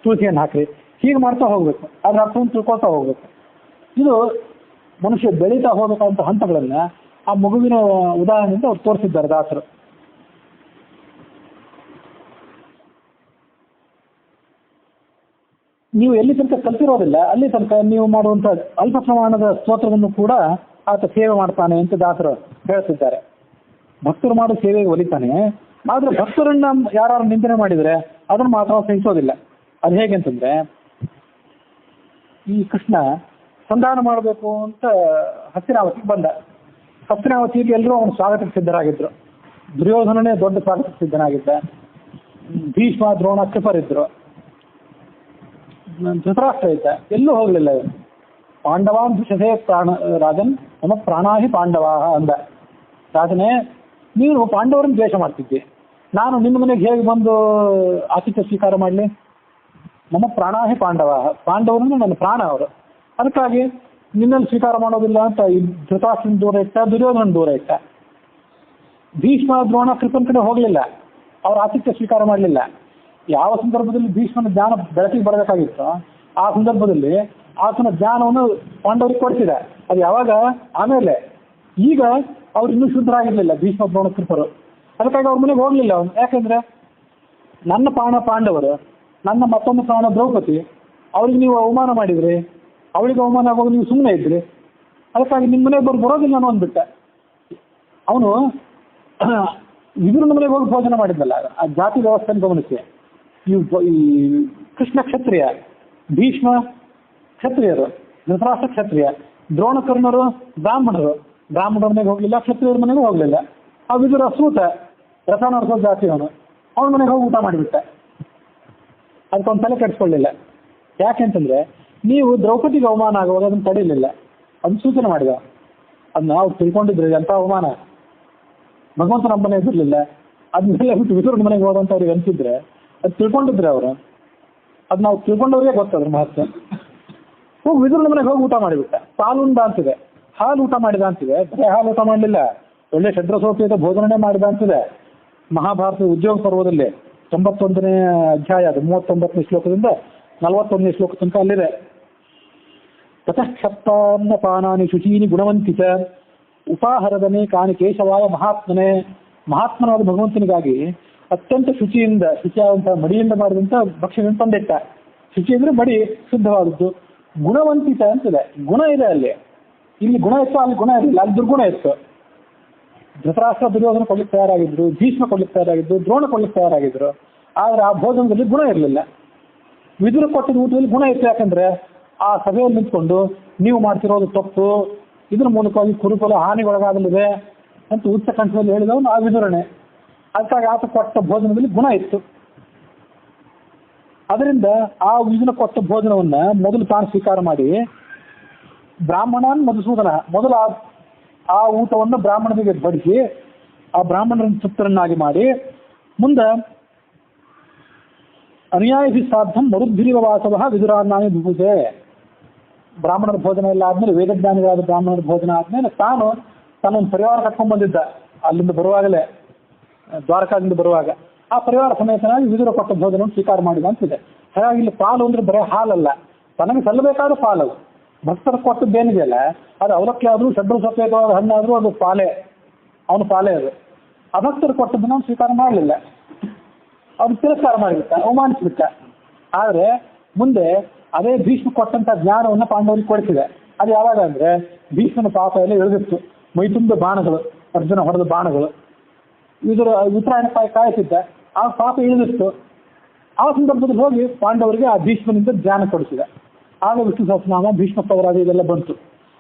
ತುಳಸಿಯನ್ನು ಹಾಕಿದೆ. ಹೀಗೆ ಮಾಡ್ತಾ ಹೋಗ್ಬೇಕು, ಅದ್ರ ಅರ್ಥವನ್ನು ತಿಳ್ಕೊಳ್ತಾ ಹೋಗ್ಬೇಕು. ಇದು ಮನುಷ್ಯ ಬೆಳೀತಾ ಹೋಗ್ಬೇಕಂತ ಹಂತಗಳನ್ನ ಆ ಮಗುವಿನ ಉದಾಹರಣೆಯಿಂದ ಅವ್ರು ತೋರಿಸಿದ್ದಾರೆ ದಾಸರು. ನೀವು ಎಲ್ಲಿ ತನಕ ಕಲ್ತಿರೋದಿಲ್ಲ ಅಲ್ಲಿ ತನಕ ನೀವು ಮಾಡುವಂಥ ಅಲ್ಪ ಪ್ರಮಾಣದ ಸ್ತೋತ್ರವನ್ನು ಕೂಡ ಆತ ಸೇವೆ ಮಾಡ್ತಾನೆ ಅಂತ ದಾಸರು ಹೇಳ್ತಿದ್ದಾರೆ. ಭಕ್ತರು ಮಾಡೋ ಸೇವೆಗೆ ಒಲಿತಾನೆ, ಆದ್ರೆ ಭಕ್ತರನ್ನ ಯಾರು ನಿಂದನೆ ಮಾಡಿದರೆ ಅದನ್ನು ಮಾತ್ರ ಸಹಿಸೋದಿಲ್ಲ. ಅದು ಹೇಗೆ ಅಂತಂದ್ರೆ, ಈ ಕೃಷ್ಣ ಸಂಧಾನ ಮಾಡಬೇಕು ಅಂತ ಹಸ್ತಿನಾವತಿಗೆ ಬಂದ. ಹಸ್ತಿನಾವತಿಗೆ ಎಲ್ಲರೂ ಅವನು ಸ್ವಾಗತಕ್ಕೆ ಸಿದ್ಧರಾಗಿದ್ರು. ದುರ್ಯೋಧನನೇ ದೊಡ್ಡ ಸ್ವಾಗತಕ್ಕೆ ಸಿದ್ಧನಾಗಿದ್ದ, ಭೀಷ್ಮ ದ್ರೋಣ ಕೃಪರಿದ್ರು, ಧೃತರಾಷ್ಟ್ರ ಇದ್ದ, ಎಲ್ಲೂ ಹೋಗ್ಲಿಲ್ಲ. ಪಾಂಡವಾನ್ ದುಷಸೇ ರಾಜನ್ ನಮ್ಮ ಪ್ರಾಣಾಹಿ ಪಾಂಡವಾಹ ಅಂದ. ರಾಜನೇ, ನೀನು ಪಾಂಡವರನ್ನು ದ್ವೇಷ ಮಾಡ್ತಿದ್ದೆ, ನಾನು ನಿಮ್ಮ ಮನೆಗೆ ಹೇಗೆ ಬಂದು ಆತಿಥ್ಯ ಸ್ವೀಕಾರ ಮಾಡಲಿ? ನಮ್ಮ ಪ್ರಾಣಾಹಿ ಪಾಂಡವಾಹ, ಪಾಂಡವರನ್ನು ನನ್ನ ಪ್ರಾಣ ಅವರು, ಅದಕ್ಕಾಗಿ ನಿನ್ನಲ್ಲಿ ಸ್ವೀಕಾರ ಮಾಡೋದಿಲ್ಲ ಅಂತ ಧೃತರಾಷ್ಟ್ರನ ದೂರ ಇಟ್ಟ, ದುರ್ಯೋಧನ ದೂರ ಇಟ್ಟ. ಭೀಷ್ಮ ದ್ರೋಣ ಕೃಪನ ಕಡೆ ಹೋಗಲಿಲ್ಲ, ಅವ್ರ ಆತಿಥ್ಯ ಸ್ವೀಕಾರ ಮಾಡಲಿಲ್ಲ. ಯಾವ ಸಂದರ್ಭದಲ್ಲಿ ಭೀಷ್ಮನ ಜ್ಞಾನ ಬೆಳಕಿಗೆ ಬರಬೇಕಾಗಿತ್ತು ಆ ಸಂದರ್ಭದಲ್ಲಿ ಆತನ ಜ್ಞಾನವನ್ನು ಪಾಂಡವರಿಗೆ ಕೊಡ್ತಿದ್ದ. ಅದು ಯಾವಾಗ? ಆಮೇಲೆ. ಈಗ ಅವ್ರು ಇನ್ನೂ ಶುದ್ಧರಾಗಿರ್ಲಿಲ್ಲ ಭೀಷ್ಮ ದ್ರೋಣ ಕೃಪರು, ಅದಕ್ಕಾಗಿ ಅವ್ರ ಮನೆಗೆ ಹೋಗ್ಲಿಲ್ಲ ಅವನು. ಯಾಕಂದ್ರೆ ನನ್ನ ಪ್ರಾಣ ಪಾಂಡವರು, ನನ್ನ ಮತ್ತೊಂದು ಪ್ರಾಣ ದ್ರೌಪದಿ, ಅವ್ರಿಗೆ ನೀವು ಅವಮಾನ ಮಾಡಿದ್ರಿ, ಅವಳಿಗೆ ಅವಮಾನ ಆಗುವಾಗ ನೀವು ಸುಮ್ಮನೆ ಇದ್ರಿ, ಅದಕ್ಕಾಗಿ ನಿಮ್ಮ ಮನೆಗೆ ಬರೋದಿಲ್ಲ ಅನ್ನೋ ಅಂದ್ಬಿಟ್ಟ. ಅವನು ವಿದುರನ ಮನೆಗೆ ಹೋಗಿ ಭೋಜನ ಮಾಡಿದ್ದಲ್ಲ, ಆ ಜಾತಿ ವ್ಯವಸ್ಥೆಯನ್ನು ಗಮನಿಸಿ. ಈ ಕೃಷ್ಣ ಕ್ಷತ್ರಿಯ, ಭೀಷ್ಮ ಕ್ಷತ್ರಿಯರು, ಧೃತರಾಷ್ಟ್ರ ಕ್ಷತ್ರಿಯ, ದ್ರೋಣಕರ್ಣರು ಬ್ರಾಹ್ಮಣರು, ಬ್ರಾಹ್ಮಣರ ಮನೆಗೆ ಹೋಗ್ಲಿಲ್ಲ, ಕ್ಷತ್ರಿಯರ ಮನೆಗೂ ಹೋಗ್ಲಿಲ್ಲ. ಆ ವಿದುರ ಸೂತ ರಥ ನಡೆಸೋ ಜಾತಿ ಅವನು, ಅವನ ಮನೆಗೆ ಹೋಗಿ ಊಟ ಮಾಡಿಬಿಟ್ಟ. ಅದಕ್ಕೊಂದು ತಲೆ ಕೆಡಿಸ್ಕೊಳ್ಳಿಲ್ಲ. ಯಾಕೆಂತಂದ್ರೆ ನೀವು ದ್ರೌಪದಿಗೆ ಅವಮಾನ ಆಗುವಾಗ ಅದನ್ನು ತಡೀಲಿಲ್ಲ, ಅದನ್ನ ಸೂಚನೆ ಮಾಡಿದ. ಅದನ್ನ ನಾವು ತಿಳ್ಕೊಂಡಿದ್ರೆ ಎಂಥ ಅವಮಾನ, ಭಗವಂತ ನಮ್ಮ ಮನೆಗೆ ಬಿಡಲಿಲ್ಲ, ಅದನ್ನೆಲ್ಲ ಬಿಟ್ಟು ವಿದುರನ ಮನೆಗೆ ಹೋದಂತ ಅವ್ರಿಗೆ ಅನ್ಸಿದ್ರೆ ಅದು ತಿಳ್ಕೊಂಡಿದ್ರೆ ಅವರು, ಅದು ನಾವು ತಿಳ್ಕೊಂಡವ್ರಿಗೆ ಗೊತ್ತದ್ರ ಮಹತ್ವ. ಹೋಗಿ ವಿದುರನ ಮನೆಗೆ ಹೋಗಿ ಊಟ ಮಾಡಿಬಿಟ್ಟ. ಪಾಲುಂಡ ಅಂತಿದೆ, ಹಾಲು ಊಟ ಮಾಡಿದ ಅಂತಿದೆ, ಬರೀ ಹಾಲು ಊಟ ಮಾಡಲಿಲ್ಲ, ಒಳ್ಳೆ ಷಡ್ರಸೋಪೇತ ಭೋಜನನೇ ಮಾಡಿದ ಅಂತಿದೆ. ಮಹಾಭಾರತದ ಉದ್ಯೋಗ ಪರ್ವದಲ್ಲಿ 91ನೇ ಅಧ್ಯಾಯ, ಅದು 39ನೇ ಶ್ಲೋಕದಿಂದ 41ನೇ ಶ್ಲೋಕ ತನಕ ಅಲ್ಲಿದೆ. ತತಃಕ್ಷಪ್ತಾನ್ನ ಪಾನಾನಿ ಶುಚೀನಿ ಗುಣವಂತಿತ ಉಪಾಹರದನೆ ಕಾನಿ ಕೇಶವಾಯ ಮಹಾತ್ಮನೆ. ಮಹಾತ್ಮನಾದ ಭಗವಂತನಿಗಾಗಿ ಅತ್ಯಂತ ಶುಚಿಯಾದಂಥ ಮಡಿಯಿಂದ ಮಾಡಿದಂಥ ಭಕ್ಷ್ಯಗಳನ್ನು ತಂದಿಟ್ಟ. ಶುಚಿ ಅಂದ್ರೆ ಮಡಿ ಶುದ್ಧವಾದದ್ದು. ಗುಣವಂತಿತ ಅಂತಿದೆ, ಗುಣ ಇದೆ ಅಲ್ಲಿ. ಇಲ್ಲಿ ಗುಣ ಇತ್ತು, ಅಲ್ಲಿ ಗುಣ ಇರಲಿಲ್ಲ, ಅಲ್ಲಿ ದುರ್ಗುಣ ಇತ್ತು. ಧೃತರಾಷ್ಟ್ರ ದುರ್ಯೋಧನ ಕೊಡ್ಲಿಕ್ಕೆ ತಯಾರಾಗಿದ್ರು, ಭೀಷ್ಮ ಕೊಡ್ಲಿಕ್ಕೆ ತಯಾರಾಗಿದ್ರು, ದ್ರೋಣ ಕೊಡ್ಲಿಕ್ಕೆ ತಯಾರಾಗಿದ್ರು. ಆದ್ರೆ ಆ ಭೋಜನದಲ್ಲಿ ಗುಣ ಇರಲಿಲ್ಲ. ವಿದುರ ಕೊಟ್ಟಿದ್ದ ಊಟದಲ್ಲಿ ಗುಣ ಇತ್ತು. ಯಾಕಂದ್ರೆ ಆ ಸಭೆಯಲ್ಲಿ ನಿಂತ್ಕೊಂಡು ನೀವು ಮಾಡ್ತಿರೋದು ತಪ್ಪು, ಇದ್ರ ಮೂಲಕವಾಗಿ ಕುರುಕುಲ ಹಾನಿಗೊಳಗಾಗಲಿದೆ ಅಂತ ಉಚ್ಚ ಕಂಠದಲ್ಲಿ ಹೇಳಿದವನು ಆ ವಿದುರನೇ. ಅದಕ್ಕಾಗಿ ಆತ ಕೊಟ್ಟ ಭೋಜನದಲ್ಲಿ ಗುಣ ಇತ್ತು. ಅದರಿಂದ ಆ ವಿದುರ ಕೊಟ್ಟ ಭೋಜನವನ್ನ ಮೊದಲು ತಾನು ಸ್ವೀಕಾರ ಮಾಡಿ, ಬ್ರಾಹ್ಮಣನ್ ಮಧುಸೂದನ ಮೊದಲು ಆ ಊಟವನ್ನು ಬ್ರಾಹ್ಮಣನಿಗೆ ಬಡಿಸಿ ಆ ಬ್ರಾಹ್ಮಣರನ್ನು ತೃಪ್ತರನ್ನಾಗಿ ಮಾಡಿ, ಮುಂದೆ ಅನುಯಾಯಿ ಸಾಧ್ಯಂ ಮರುದ್ಭಿರಿವ ವಾಸವ ವಿದುರಾನ್ನಾನಿ ಭೂಜೆ. ಬ್ರಾಹ್ಮಣರ ಭೋಜನ ಎಲ್ಲ ಆದ್ಮೇಲೆ, ವೇದಜ್ಞಾನಿಗಳಾದ ಬ್ರಾಹ್ಮಣರ ಭೋಜನ ಆದ್ಮೇಲೆ ತಾನು ತನ್ನೊಂದು ಪರಿವಾರ ಕಟ್ಕೊಂಡ್ ಬಂದಿದ್ದ. ಅಲ್ಲಿಂದ ಬರುವಾಗಲೇ, ದ್ವಾರಕಾದಿಂದ ಬರುವಾಗ ಆ ಪರಿವಾರ ಸಮೇತನಾಗಿ ವಿದುರ ಕೊಟ್ಟ ಭೋಜನವನ್ನು ಸ್ವೀಕಾರ ಮಾಡಿದ ಅಂತಿದೆ. ಹಾಗಾಗಿ ಇಲ್ಲಿ ಪಾಲು ಅಂದ್ರೆ ಬರೀ ಹಾಲಲ್ಲ, ತನಗೆ ಸಲ್ಲಬೇಕಾದ ಪಾಲು. ಭಕ್ತರ ಕೊಟ್ಟದ್ದೇನಿದೆಯಲ್ಲ ಅದು ಅವಲಕ್ಕಿ ಆದ್ರೂ, ಷಡ್ರು ಸಫೇದವಾದ ಹಣ್ಣಾದ್ರೂ ಅದು ಪಾಲೆ, ಅವನು ಪಾಲೆ ಅದು. ಅಭಕ್ತರು ಕೊಟ್ಟದ್ದನ್ನು ಅವನು ಸ್ವೀಕಾರ ಮಾಡಲಿಲ್ಲ, ಅವ್ನು ತಿರಸ್ಕಾರ ಮಾಡಿಬಿಟ್ಟ, ಅವಮಾನಿಸಿಬಿಟ್ಟ. ಆದರೆ ಮುಂದೆ ಅದೇ ಭೀಷ್ಮ ಕೊಟ್ಟಂತ ಜ್ಞಾನವನ್ನು ಪಾಂಡವರಿಗೆ ಕೊಡಿಸಿದೆ. ಅದು ಯಾವಾಗ ಅಂದ್ರೆ ಭೀಷ್ಮನ ಪಾಪ ಎಲ್ಲ ಇಳಿದಿತ್ತು, ಮೈ ತುಂಬ ಬಾಣಗಳು, ಅರ್ಜುನ ಹೊಡೆದ ಬಾಣಗಳು, ಇದರ ಉತ್ತರಾಯಣ ಕಾಯುತ್ತಿದ್ದ, ಆ ಪಾಪ ಇಳಿದಿತ್ತು. ಆ ಸಂದರ್ಭದಲ್ಲಿ ಹೋಗಿ ಪಾಂಡವರಿಗೆ ಆ ಭೀಷ್ಮನಿಂದ ಜ್ಞಾನ ಕೊಡಿಸಿದ. ಆಗ ವಿಷ್ಣು ಸಹಸ್ರನಾಮ ಭೀಷ್ಮ ಪವರಾದಿ ಇದೆಲ್ಲ ಬಂತು.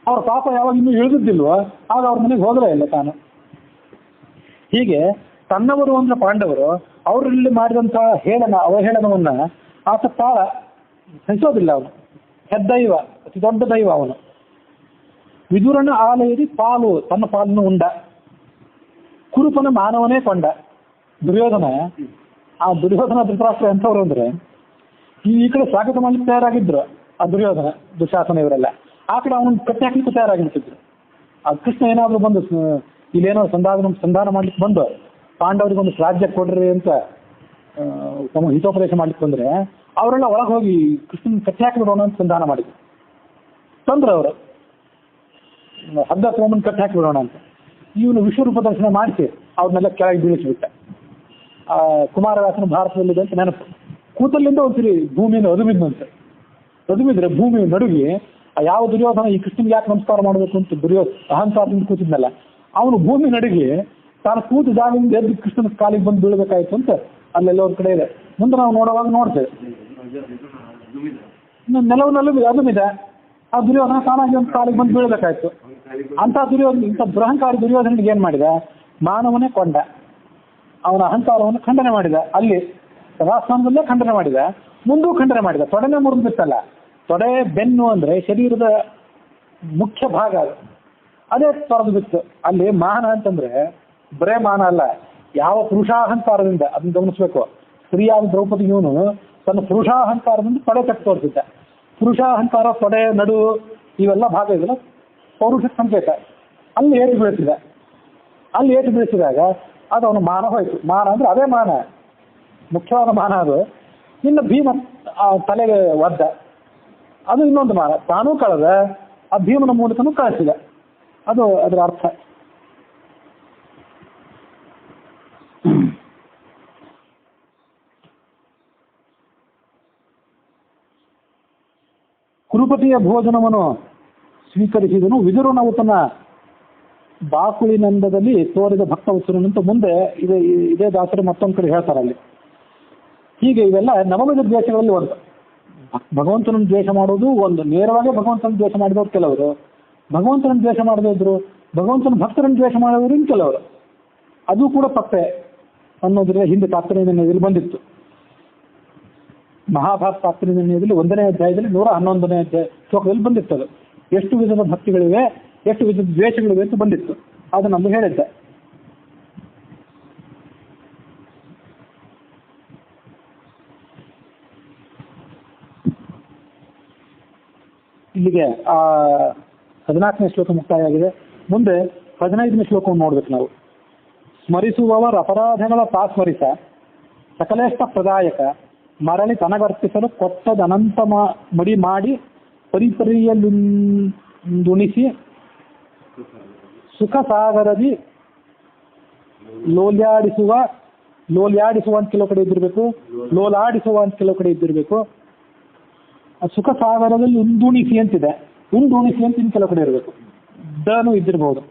ಅವ್ರ ಪಾಪ ಯಾವಾಗ ಇನ್ನೂ ಇಳಿದಿದ್ದಿಲ್ವೋ ಆಗ ಅವ್ರ ಮನೆಗೆ ಹೋಗಲೇ ಇಲ್ಲ ತಾನು. ಹೀಗೆ ತನ್ನವರು ಅಂದ್ರೆ ಪಾಂಡವರು ಅವರಲ್ಲಿ ಮಾಡಿದಂತಹ ಅವಹೇಳನವನ್ನ ಆತ ತಾಳ ಸಹಿಸೋದಿಲ್ಲ. ಅವನು ಹೆದ್ದೈವ, ಅತಿ ದೊಡ್ಡ ದೈವ ಅವನು. ವಿದುರನ ಆಲಯದಿ ಪಾಲು, ತನ್ನ ಪಾಲನ್ನು ಉಂಡ. ಕುರುಪನ ಮಾನವನೇ ಕೊಂಡ. ದುರ್ಯೋಧನ ಧೃತರಾಷ್ಟ್ರ ಎಂಥವ್ರು ಅಂದ್ರೆ ಈ ಕಡೆ ಸ್ವಾಗತ ಮಾಡ್ಲಿಕ್ಕೆ ತಯಾರಾಗಿದ್ರು ಆ ದುರ್ಯೋಧನ, ದುಶಾಸನ ಇವರೆಲ್ಲ. ಆ ಕಡೆ ಅವನು ಕಟ್ಟಿ ಹಾಕ್ಲಿಕ್ಕೆ ತಯಾರಾಗಿರ್ತಿದ್ರು. ಆ ಕೃಷ್ಣ ಏನಾದ್ರು ಬಂದು ಇಲ್ಲೇನೋ ಸಂಧಾನ ಮಾಡ್ಲಿಕ್ಕೆ ಬಂದು ಪಾಂಡವರಿಗೊಂದು ರಾಜ್ಯ ಕೊಡ್ರಿ ಅಂತ ಹಿತೋಪದೇಶ ಮಾಡ್ಲಿಕ್ಕೆ ಬಂದ್ರೆ ಅವರೆಲ್ಲ ಒಳಗೆ ಹೋಗಿ ಕೃಷ್ಣನ್ ಕಟ್ಟಿ ಹಾಕಿಬಿಡೋಣ ಅಂತ ಸಂಧಾನ ಮಾಡಿದ್ರು. ತಂದ್ರು ಅವರು ಹದ್ದ ಸೋಮನ್ ಕಟ್ಟಿ ಹಾಕಿಬಿಡೋಣ ಅಂತ. ಇವನು ವಿಶ್ವರೂಪ ದರ್ಶನ ಮಾಡಿಸಿ ಅವ್ರನ್ನೆಲ್ಲ ಕೆಳಗೆ ಬೀಳಿಸಿಬಿಟ್ಟ. ಕುಮಾರವ್ಯಾಸನ ಭಾರತದಲ್ಲಿದೆ ಅಂತ ನೆನಪು. ಕೂತಲ್ಲಿಂದ ಒಂದ್ಸರಿ ಭೂಮಿಯನ್ನು ಅದುಮಿದ್ನಂತೆ. ಅದುಮಿದ್ರೆ ಭೂಮಿ ನಡುಗಿ ಯಾವ ದುರ್ಯೋಧನ ಈ ಕೃಷ್ಣನ್ಗೆ ಯಾಕೆ ನಮಸ್ಕಾರ ಮಾಡಬೇಕು ಅಂತ ಅಹಂಕಾರದಿಂದ ಕೂತಿದ್ನಲ್ಲ, ಅವನು ಭೂಮಿ ನಡುಗಿ ತಾನು ಕೂತು ಜಾಗದಿಂದ ಎದ್ದು ಕೃಷ್ಣನ ಕಾಲಿಗೆ ಬಂದು ಬೀಳ್ಬೇಕಾಯ್ತು ಅಂತ ಅಲ್ಲೆಲ್ಲ ಒಂದು ಕಡೆ ಇದೆ. ಮುಂದೆ ನಾವು ನೋಡುವಾಗ ನೋಡ್ತೇವೆ ನೆಲವು ಅದುಮಿದೆ. ಆ ದುರ್ಯೋಧನ ತಾನಾಗಿ ಒಂದು ಕಾಲಿಗೆ ಬಂದು ಬೀಳ್ಬೇಕಾಯ್ತು. ಇಂಥ ದುರಹಂಕಾರಿ ದುರ್ಯೋಧನಿಗೆ ಏನ್ ಮಾಡಿದ? ಮಾನವನೇ ಕೊಂಡ. ಅವನ ಅಹಂಕಾರವನ್ನು ಖಂಡನೆ ಮಾಡಿದ. ಅಲ್ಲಿ ಸಭಾಸ್ಥಾನದಲ್ಲೇ ಖಂಡನೆ ಮಾಡಿದ, ಮುಂದೂ ಖಂಡನೆ ಮಾಡಿದ. ತೊಡೆನೇ ಮುರಿದಿತ್ತಲ್ಲ, ತೊಡೆ ಬೆನ್ನು ಅಂದ್ರೆ ಶರೀರದ ಮುಖ್ಯ ಭಾಗ, ಅದೇ ತೊರೆದು ಬಿತ್ತು. ಅಲ್ಲಿ ಮಾನ ಅಂತಂದ್ರೆ ಬರೇ ಮಾನ ಅಲ್ಲ, ಯಾವ ಪುರುಷಾಹಂಕಾರದಿಂದ, ಅದನ್ನ ಗಮನಿಸ್ಬೇಕು. ಸ್ತ್ರೀಯಾದ ದ್ರೌಪದಿ ಇವನು ತನ್ನ ಪುರುಷಾಹಂಕಾರದಿಂದ ತೊಡೆ ಕಟ್ಟಿ ತೋರಿಸಿದ್ದ. ಪುರುಷಾಹಂಕಾರ, ತೊಡೆ, ನಡು ಇವೆಲ್ಲ ಭಾಗ ಇದೆಲ್ಲ ಪೌರುಷ ಸಂಕೇತ. ಅಲ್ಲಿ ಏಟು ಬೀಳಿಸಿದಾಗ ಅದು ಅವನು ಮಾನ ಹೋಯ್ತು. ಮಾನ ಅಂದ್ರೆ ಅದೇ ಮಾನ, ಮುಖ್ಯವಾದ ಮಾನ ಅದು. ಇನ್ನು ಭೀಮ ತಲೆಗೆ ಒದ್ದ, ಅದು ಇನ್ನೊಂದು ಮಾನ. ತಾನೂ ಕಳೆದ, ಆ ಭೀಮನ ಮೂಲಕನೂ ಕಳಿಸಿದ. ಅದು ಅದರ ಅರ್ಥ. ಕುರುಪತಿಯ ಭೋಜನವನ್ನು ಸ್ವೀಕರಿಸಿದನು. ವಿದುರನ ತನ್ನ ಬಾಕುಳಿನಂದದಲ್ಲಿ ತೋರಿದ ಭಕ್ತವತ್ಸರನಂತ ಮುಂದೆ ಇದೇ ದಾಸರು ಮತ್ತೊಂದು ಕಡೆ ಹೇಳ್ತಾರೆ ಅಲ್ಲಿ. ಹೀಗೆ ಇವೆಲ್ಲ ನವವಿಧ ದ್ವೇಷಗಳಲ್ಲಿ ಒಂದು. ಭಗವಂತನ ದ್ವೇಷ ಮಾಡೋದು ಒಂದು, ನೇರವಾಗಿ ಭಗವಂತನ ದ್ವೇಷ ಮಾಡಿದವರು ಕೆಲವರು, ಭಗವಂತನ ದ್ವೇಷ ಮಾಡದೇ ಇದ್ರು ಭಗವಂತನ ಭಕ್ತರನ್ನು ದ್ವೇಷ ಮಾಡೋರು ಇನ್ನು ಕೆಲವರು. ಅದು ಕೂಡ ತಪ್ಪೆ ಅನ್ನೋದ್ರ ಹಿಂದೆ ತಾತ್ಪರ್ಯ ನಿರ್ಣಯದಲ್ಲಿ ಬಂದಿತ್ತು. ಮಹಾಭಾರತ ತಾತ್ಪರ್ಯ ನಿರ್ಣಯದಲ್ಲಿ 1ನೇ ಅಧ್ಯಾಯದಲ್ಲಿ 111ನೇ ಶ್ಲೋಕದಲ್ಲಿ ಬಂದಿರ್ತದೆ. ಎಷ್ಟು ವಿಧದ ಭಕ್ತಿಗಳಿವೆ, ಎಷ್ಟು ವಿಧದ ದ್ವೇಷಗಳಿವೆ ಅಂತ ಬಂದಿತ್ತು. ಅದು ನಮ್ಗೆ ಹೇಳಿದ್ದೆ. ಇಲ್ಲಿಗೆ 14ನೇ ಶ್ಲೋಕ ಮುಕ್ತಾಯ ಆಗಿದೆ. ಮುಂದೆ 15ನೇ ಶ್ಲೋಕವನ್ನು ನೋಡ್ಬೇಕು ನಾವು. ಸ್ಮರಿಸುವವರ ಅಪರಾಧಗಳ ಪಾಸ್ಮರಿಸ ಸಕಲೇಷ್ಟ ಪ್ರದಾಯಕ ಮರಳಿ ತನಗರ್ಪಿಸಲು ಕೊಟ್ಟದನಂತ ಮಡಿ ಮಾಡಿ ಪರಿಪರಿಯಲುಣಿಸಿ ಸುಖ ಸಾಗರದಿ ಲೋಲ್ಯಾಡಿಸುವ ಅಂತ ಕೆಲವು ಕಡೆ ಇದ್ದಿರಬೇಕು, ಲೋಲಾಡಿಸುವ ಅಂತ ಕೆಲವು ಕಡೆ ಇದ್ದಿರಬೇಕು. ಸುಖ ಸಾಗರದಲ್ಲಿ ಉಂದುಣಿಸಿ ಅಂತಿದೆ, ಉಂದುಣಿಸಿ ಅಂತ ಇನ್ನು ಕೆಲವು ಕಡೆ ಇರಬೇಕು, ದನು ಇದ್ದಿರಬಹುದು.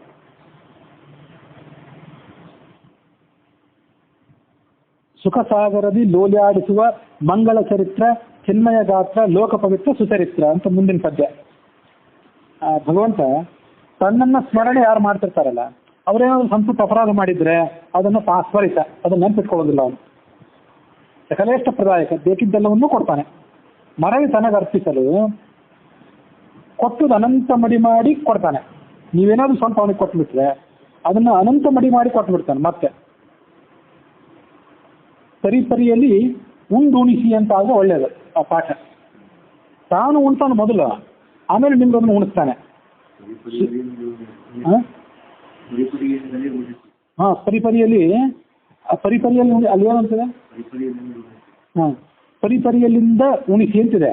ಸುಖ ಸಾಗರದಿ ಲೋಲ್ಯಾಡಿಸುವ ಮಂಗಳ ಚರಿತ್ರ ಚಿನ್ಮಯ ಗಾತ್ರ ಲೋಕ ಪವಿತ್ರ ಸುಚರಿತ್ರ ಅಂತ ಮುಂದಿನ ಪದ್ಯ. ಭಗವಂತ ತನ್ನನ್ನ ಸ್ಮರಣೆ ಯಾರು ಮಾಡ್ತಿರ್ತಾರಲ್ಲ, ಅವ್ರೇನಾದ್ರು ಸಂಸ್ಕೃತ ಅಪರಾಧ ಮಾಡಿದ್ರೆ ಅದನ್ನು ಸ್ಮರಿಸ, ಅದನ್ನ ನೆನಪಿಟ್ಕೊಳ್ಳೋದಿಲ್ಲ ಅವನು. ಸಕಲೇಷ್ಟ ಪ್ರದಾಯಕ, ಬೇಕಿದ್ದೆಲ್ಲವನ್ನೂ ಕೊಡ್ತಾನೆ. ಮರಳಿ ತನಗರ್ಪಿಸಲು ಕೊಟ್ಟುದು ಅನಂತ ಮಡಿ ಮಾಡಿ ಕೊಡ್ತಾನೆ. ನೀವೇನಾದ್ರೂ ಸ್ವಲ್ಪ ಅವನಿಗೆ ಕೊಟ್ಬಿಟ್ರೆ ಅದನ್ನ ಅನಂತ ಮಡಿ ಮಾಡಿ ಕೊಟ್ಬಿಡ್ತಾನೆ. ಮತ್ತೆ ಪರಿಪರಿಯಲ್ಲಿ ಉಂಡುಣಿಸಿ ಅಂತ ಆಗ ಒಳ್ಳೇದು ಆ ಪಾಠ. ತಾನು ಉಣ್ತಾನೆ ಮೊದಲು, ಆಮೇಲೆ ನಿಮ್ಗದನ್ನು ಉಣಿಸ್ತಾನೆ. ಪರಿಪರಿಯಲ್ಲಿ ಅಲ್ಲಿ ಏನಂತಿದೆ? ಪರಿಪರಿಯಲ್ಲಿಂದ ಉಣಿಸಿ ಅಂತಿದೆ.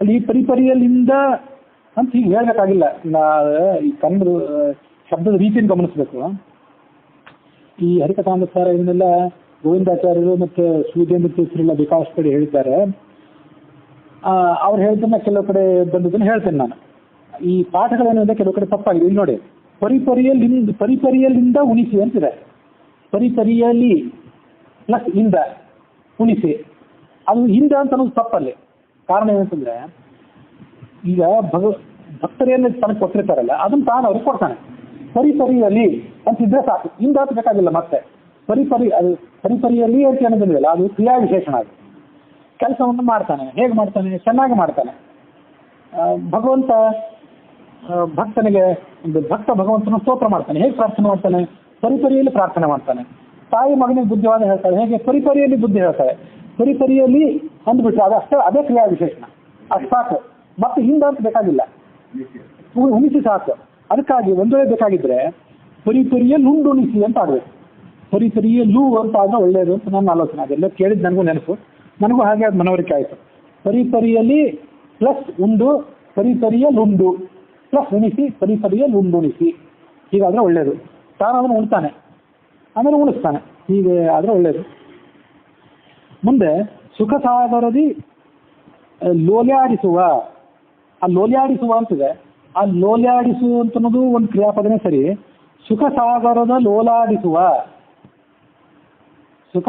ಅಲ್ಲಿ ಪರಿಪರಿಯಲ್ಲಿಂದ ಅಂತ ಹೀಗೆ ಹೇಳ್ಬೇಕಾಗಿಲ್ಲ. ಈ ಕನ್ನಡ ಶಬ್ದದ ರೀತಿಯನ್ನು ಗಮನಿಸ್ಬೇಕು. ಈ ಹರಿಕಥಾಮೃತಾರ ಇದನ್ನೆಲ್ಲ ಗೋವಿಂದಾಚಾರ್ಯರು ಮತ್ತು ಸೂರ್ಯೇಂದ್ರ ತೀರ್ಥರೆಲ್ಲ ಬೇಕಾದಷ್ಟು ಕಡೆ ಹೇಳಿದ್ದಾರೆ. ಅವ್ರು ಹೇಳಿದ್ದನ್ನ ಕೆಲವು ಕಡೆ ಬಂದದನ್ನು ಹೇಳ್ತೇನೆ ನಾನು. ಈ ಪಾಠಗಳೇನಿದೆ ಕೆಲವು ಕಡೆ ತಪ್ಪಾಗಿದೆ. ಇಲ್ಲಿ ನೋಡಿ, ಪರಿಪರಿಯಲ್ಲಿಂದ ಉಣಿಸಿ ಅಂತಿದೆ. ಪರಿಪರಿಯಲ್ಲಿ ಪ್ಲಸ್ ಇಂದ ಉಣಿಸಿ, ಅದು ಇಂದ ಅಂತ ಅನ್ನೋದು ತಪ್ಪಲ್ಲಿ. ಕಾರಣ ಏನಂತಂದ್ರೆ, ಈಗ ಭಕ್ತರೇನು ತನಗೆ ಕೊಟ್ಟಿರ್ತಾರಲ್ಲ ಅದನ್ನ ತಾನು ಅವ್ರಿಗೆ ಕೊಡ್ತಾನೆ. ಪರಿಪರಿಯಲ್ಲಿ ಅಂತಿದ್ರೆ ಸಾಕು, ಇಂದ ಅಂತ ಬೇಕಾಗಿಲ್ಲ. ಮತ್ತೆ ಪರಿಪರಿಯಲ್ಲಿ ಅಂತ ಅನ್ನೋದಿಲ್ಲ, ಅದು ಕ್ರಿಯಾ ವಿಶೇಷಣ. ಅದು ಕೆಲಸವನ್ನು ಮಾಡ್ತಾನೆ. ಹೇಗೆ ಮಾಡ್ತಾನೆ? ಚೆನ್ನಾಗಿ ಮಾಡ್ತಾನೆ. ಭಗವಂತ ಭಕ್ತನಿಗೆ ಭಗವಂತನ ಸ್ತೋತ್ರ ಮಾಡ್ತಾನೆ. ಹೇಗೆ ಪ್ರಾರ್ಥನೆ ಮಾಡ್ತಾನೆ? ಪರಿಪರಿಯಲ್ಲಿ ಪ್ರಾರ್ಥನೆ ಮಾಡ್ತಾನೆ. ತಾಯಿ ಮಗನಿಗೆ ಬುದ್ಧಿವಾದ ಹೇಳ್ತಾಳೆ, ಹೇಗೆ? ಪರಿಪರಿಯಲ್ಲಿ ಬುದ್ಧಿ ಹೇಳ್ತಾಳೆ. ಪರಿಪರಿಯಲ್ಲಿ ಅಂದ್ಬಿಟ್ರೆ ಅದು ಅಷ್ಟೇ, ಅದೇ ಕ್ರಿಯಾ ವಿಶೇಷಣ. ಅಷ್ಟು ಸಾಕು, ಮತ್ತೆ ಹಿಂದೆ ಅಂತ ಬೇಕಾಗಿಲ್ಲ, ಉಣಿಸಿ ಸಾಕು. ಅದಕ್ಕಾಗಿ ಒಂದು ವೇಳೆ ಬೇಕಾಗಿದ್ರೆ ಪರಿಪರಿಯಲ್ಲಿ ಉಂಡುಣಿಸಿ ಅಂತ ಆಡ್ಬೇಕು. ಪರಿಪರಿಯಲ್ಲೂ ಅಂತ ಆದ್ರೆ ಒಳ್ಳೆಯದು ಅಂತ ನನ್ನ ಆಲೋಚನೆ. ಅದೆಲ್ಲ ಕೇಳಿದ್ ನನಗೂ ನೆನಪು, ನನಗೂ ಹಾಗೆ ಅದು ಮನವರಿಕೆ ಆಯಿತು. ಪರಿಪರಿಯಲ್ಲಿ ಪ್ಲಸ್ ಉಂಡು, ಪರಿಪರಿಯಲ್ಲಿ ಉಂಡು ಪ್ಲಸ್ ಉಣಿಸಿ, ಪರಿಪರಿಯಲ್ಲಿ ಉಂಡುಣಿಸಿ, ಹೀಗಾದ್ರೆ ಒಳ್ಳೆಯದು. ತಾನು ಅದನ್ನು ಉಣ್ತಾನೆ, ಆಮೇಲೆ ಉಣಿಸ್ತಾನೆ, ಹೀಗೆ ಆದ್ರೆ ಒಳ್ಳೆಯದು. ಮುಂದೆ ಸುಖ ಸಾಗರದಿ ಲೋಲ್ಯಾಡಿಸುವ. ಆ ಲೋಲ್ಯಾಡಿಸುವ ಅಂತಿದೆ. ಆ ಲೋಲ್ಯಾಡಿಸುವ ಅಂತ ಅನ್ನೋದು ಒಂದು ಕ್ರಿಯಾಪದನೇ ಸರಿ. ಸುಖ ಸಾಗರದ ಲೋಲಾಡಿಸುವ. ಸುಖ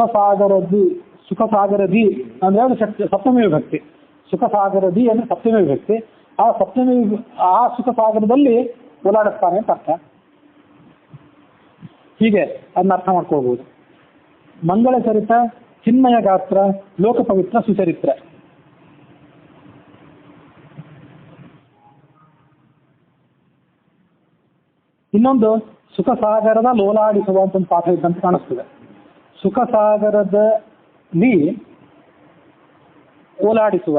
ಸಾಗರದಿ ಅಂದ್ರೆ ಅದು ಸಪ್ತಮಿ ವಿಭಕ್ತಿ. ಸುಖ ಸಾಗರದಿ ಅಂದ್ರೆ ಸಪ್ತಮಿ ವಿಭಕ್ತಿ. ಆ ಸುಖ ಸಾಗರದಲ್ಲಿ ಓಲಾಡಿಸ್ತಾನೆ ಅಂತ ಅರ್ಥ. ಹೀಗೆ ಅದನ್ನ ಅರ್ಥ ಮಾಡ್ಕೋಬಹುದು. ಮಂಗಳ ಚರಿತ, ಚಿನ್ಮಯ ಗಾತ್ರ, ಲೋಕ ಪವಿತ್ರ, ಸುಚರಿತ್ರ. ಇನ್ನೊಂದು ಸುಖ ಸಾಗರದ ಲೋಲಾಡಿಸುವ ಅಂತ ಒಂದು ಪಾಠ ಇದ್ದಂತ ಕಾಣಿಸ್ತದೆ. ಸುಖ ಸಾಗರದಲ್ಲಿ ಓಲಾಡಿಸುವ,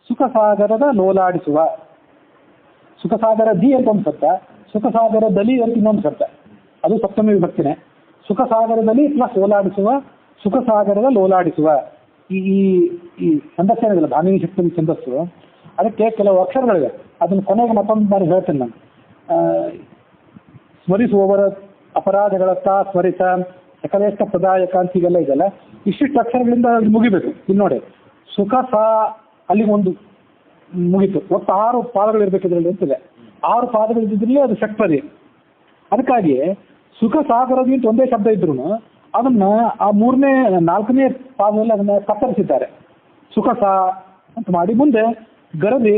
ಸುಖ ಸಾಗರದ ಲೋಲಾಡಿಸುವ. ಸುಖ ಸಾಗರದಿ ಅಂತ ಒಂದು ಶಬ್ದ, ಸುಖ ಸಾಗರದಲ್ಲಿ ಅಂತ ಇನ್ನೊಂದು ಶಬ್ದ, ಅದು ಸಪ್ತಮಿ ವಿಭಕ್ತಿನೇ. ಸುಖ ಸಾಗರದಲ್ಲಿ ಪ್ಲಸ್ ಓಲಾಡಿಸುವ, ಸುಖ ಸಾಗರದ ಲೋಲಾಡಿಸುವ. ಈ ಛಂದಸ್ಸು ಏನಿಲ್ಲ, ಭಾಮಿನಿ ಶಕ್ತಿ ಛಂದಸ್ಸು, ಅದಕ್ಕೆ ಕೆಲವು ಅಕ್ಷರಗಳಿವೆ. ಅದನ್ನು ಕೊನೆಗೆ ಮತ್ತೊಂದು ಬಾರಿ ಹೇಳ್ತೇನೆ ನಾನು. ಸ್ಮರಿಸುವವರ ಅಪರಾಧಗಳತ್ತ ಸ್ಮರಿಸ, ಸಕಲೇಷ್ಟ ಪ್ರದಾಯಕ ಅಂತ ಹೀಗೆಲ್ಲ ಇದೆಲ್ಲ. ಇಷ್ಟಿಷ್ಟು ಅಕ್ಷರಗಳಿಂದ ಅದು ಮುಗಿಬೇಕು. ಇಲ್ಲಿ ನೋಡಿ, ಸುಖ ಸಾ ಅಲ್ಲಿಗೆ ಒಂದು ಮುಗೀತು. ಒಟ್ಟು 6 ಪಾದಗಳಿರ್ಬೇಕು ಇದರಲ್ಲಿ ಅಂತಿದೆ. 6 ಪಾದಗಳಿದ್ರಲ್ಲಿ ಅದು ಷಟ್ಪದಿ. ಅದಕ್ಕಾಗಿ ಸುಖ ಸಾಗರದಿ ಅಂತ ಒಂದೇ ಶಬ್ದ ಇದ್ರು ಅದನ್ನ ಆ 4ನೇ ಪಾದದಲ್ಲಿ ಅದನ್ನ ಕತ್ತರಿಸಿದ್ದಾರೆ. ಸುಖ ಸಾ ಅಂತ ಮಾಡಿ ಮುಂದೆ ಗರದಿ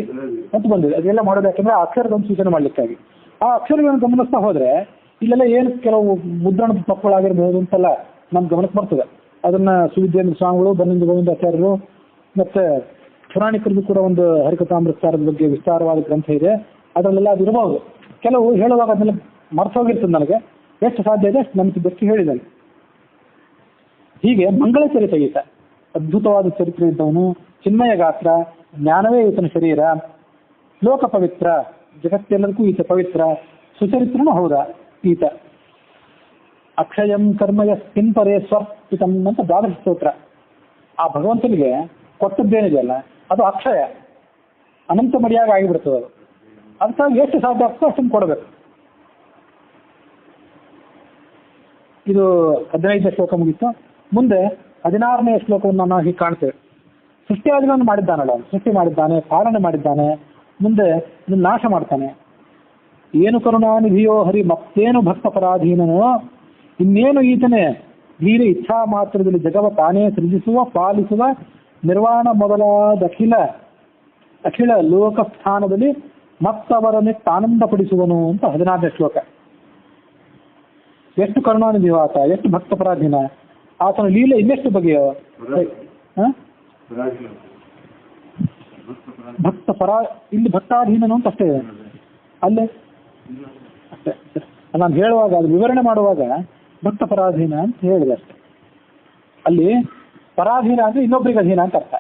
ಅಂತ ಬಂದಿದೆ. ಅದೆಲ್ಲ ಮಾಡೋದು ಯಾಕಂದ್ರೆ ಆ ಅಕ್ಷರದೊಂದು ಸೂಚನೆ ಮಾಡ್ಲಿಕ್ಕಾಗಿ. ಆ ಅಕ್ಷರಗಳನ್ನು ಗಮನಿಸ್ತಾ ಹೋದ್ರೆ ಇಲ್ಲೆಲ್ಲ ಏನು ಕೆಲವು ಮುದ್ರಣದ ತಪ್ಪುಗಳಾಗಿರ್ಬೋದು ಅಂತೆಲ್ಲ ನಮ್ ಗಮನಕ್ಕೆ ಬರ್ತದೆ. ಅದನ್ನ ಸುವಿದ್ಯೇಂದ್ರ ಸ್ವಾಮಿಗಳು, ಬನ್ನಂಜ ಗೋವಿಂದಾಚಾರ್ಯರು ಮತ್ತೆ ಪುರಾಣಿಕರದ್ದು ಕೂಡ ಒಂದು ಹರಿಕಥಾಮೃತಸಾರದ ಬಗ್ಗೆ ವಿಸ್ತಾರವಾದ ಗ್ರಂಥ ಇದೆ. ಅದರಲ್ಲೆಲ್ಲ ಅದು ಇರಬಹುದು. ಕೆಲವು ಹೇಳುವಾಗ ಅದನ್ನೆಲ್ಲ ಮರ್ತೋಗಿರ್ತದೆ. ನನಗೆ ಎಷ್ಟು ಸಾಧ್ಯ ಇದೆ ಅಷ್ಟು ನೆನಪಿದ್ದಷ್ಟು ಹೇಳಿದ್ದಾನೆ. ಹೀಗೆ ಮಂಗಳ ಚರಿತ ಈತ, ಅದ್ಭುತವಾದ ಚರಿತ್ರೆ ಇದ್ದವನು. ಚಿನ್ಮಯ ಗಾತ್ರ, ಜ್ಞಾನವೇ ಈತನ ಶರೀರ. ಲೋಕ ಪವಿತ್ರ, ಜಗತ್ತೆಲ್ಲದಕ್ಕೂ ಈತ ಪವಿತ್ರ. ಸುಚರಿತ್ರನೂ ಹೌದಾ ಈತ. ಅಕ್ಷಯಂ ಕರ್ಮಯ ಸ್ಪಿನ್ಪರೇ ಸ್ವರ್ಪಿತಂ ಅಂತ ದ್ವಾದಶ ಸ್ತೋತ್ರ. ಆ ಭಗವಂತನಿಗೆ ಕೊಟ್ಟದ್ದೇನಿದೆಯಲ್ಲ ಅದು ಅಕ್ಷಯ, ಅನಂತ ಮಡಿಯಾಗಿ ಆಗಿಬಿಡ್ತದೆ. ಅದು ಅದಕ್ಕಾಗಿ ಎಷ್ಟು ಸಾಧ್ಯ ಆಗ್ತೋ ಅಷ್ಟನ್ನು ಕೊಡಬೇಕು. ಇದು 15ನೇ ಶ್ಲೋಕ ಮುಗಿತು. ಮುಂದೆ 16ನೇ ಶ್ಲೋಕವನ್ನು ನಾವು ಹೀಗೆ ಕಾಣ್ತೇವೆ. ಸೃಷ್ಟಿಯಾದಿಗಳನ್ನು ಮಾಡಿದ್ದಾನಲ್ಲ, ಸೃಷ್ಟಿ ಮಾಡಿದ್ದಾನೆ, ಪಾಲನೆ ಮಾಡಿದ್ದಾನೆ, ಮುಂದೆ ಇದನ್ನು ನಾಶ ಮಾಡ್ತಾನೆ. ಏನು ಕರುಣಾನಿಧಿಯೋ ಹರಿ ಮತ್ತೇನು ಭಕ್ತ ಪರಾಧೀನನೋ, ಇನ್ನೇನು ಈತನೇ ಧೀರ ಇಚ್ಛಾ ಮಾತ್ರದಲ್ಲಿ ಜಗವ ತಾನೇ ಸೃಜಿಸುವ, ಪಾಲಿಸುವ, ನಿರ್ವಾಣ ಮೊದಲಾದ ಅಖಿಲ ಲೋಕಸ್ಥಾನದಲ್ಲಿ ಮತ್ತವರನ್ನಿಟ್ಟು ಆನಂದಪಡಿಸುವನು ಅಂತ 16ನೇ ಶ್ಲೋಕ. ಎಷ್ಟು ಕರುಣಾನಿಧಿಯೋ ಆತ, ಎಷ್ಟು ಭಕ್ತ ಪರಾಧೀನ, ಆತನ ಲೀಲೆ ಇನ್ನೆಷ್ಟು ಬಗೆಯೋ. ಇಲ್ಲಿ ಭಕ್ತಾಧೀನನು ಅಂತ ಅಷ್ಟೇ ಅಲ್ಲೇ ಅಷ್ಟೇ. ನಾನು ಹೇಳುವಾಗ ಅದು ವಿವರಣೆ ಮಾಡುವಾಗ ಭಕ್ತ ಪರಾಧೀನ ಅಂತ ಹೇಳಿದೆ ಅಷ್ಟೆ. ಅಲ್ಲಿ ಪರಾಧೀನ ಅಂದ್ರೆ ಇನ್ನೊಬ್ಬರಿಗೆ ಅಧೀನ ಅಂತ ಅರ್ಥ,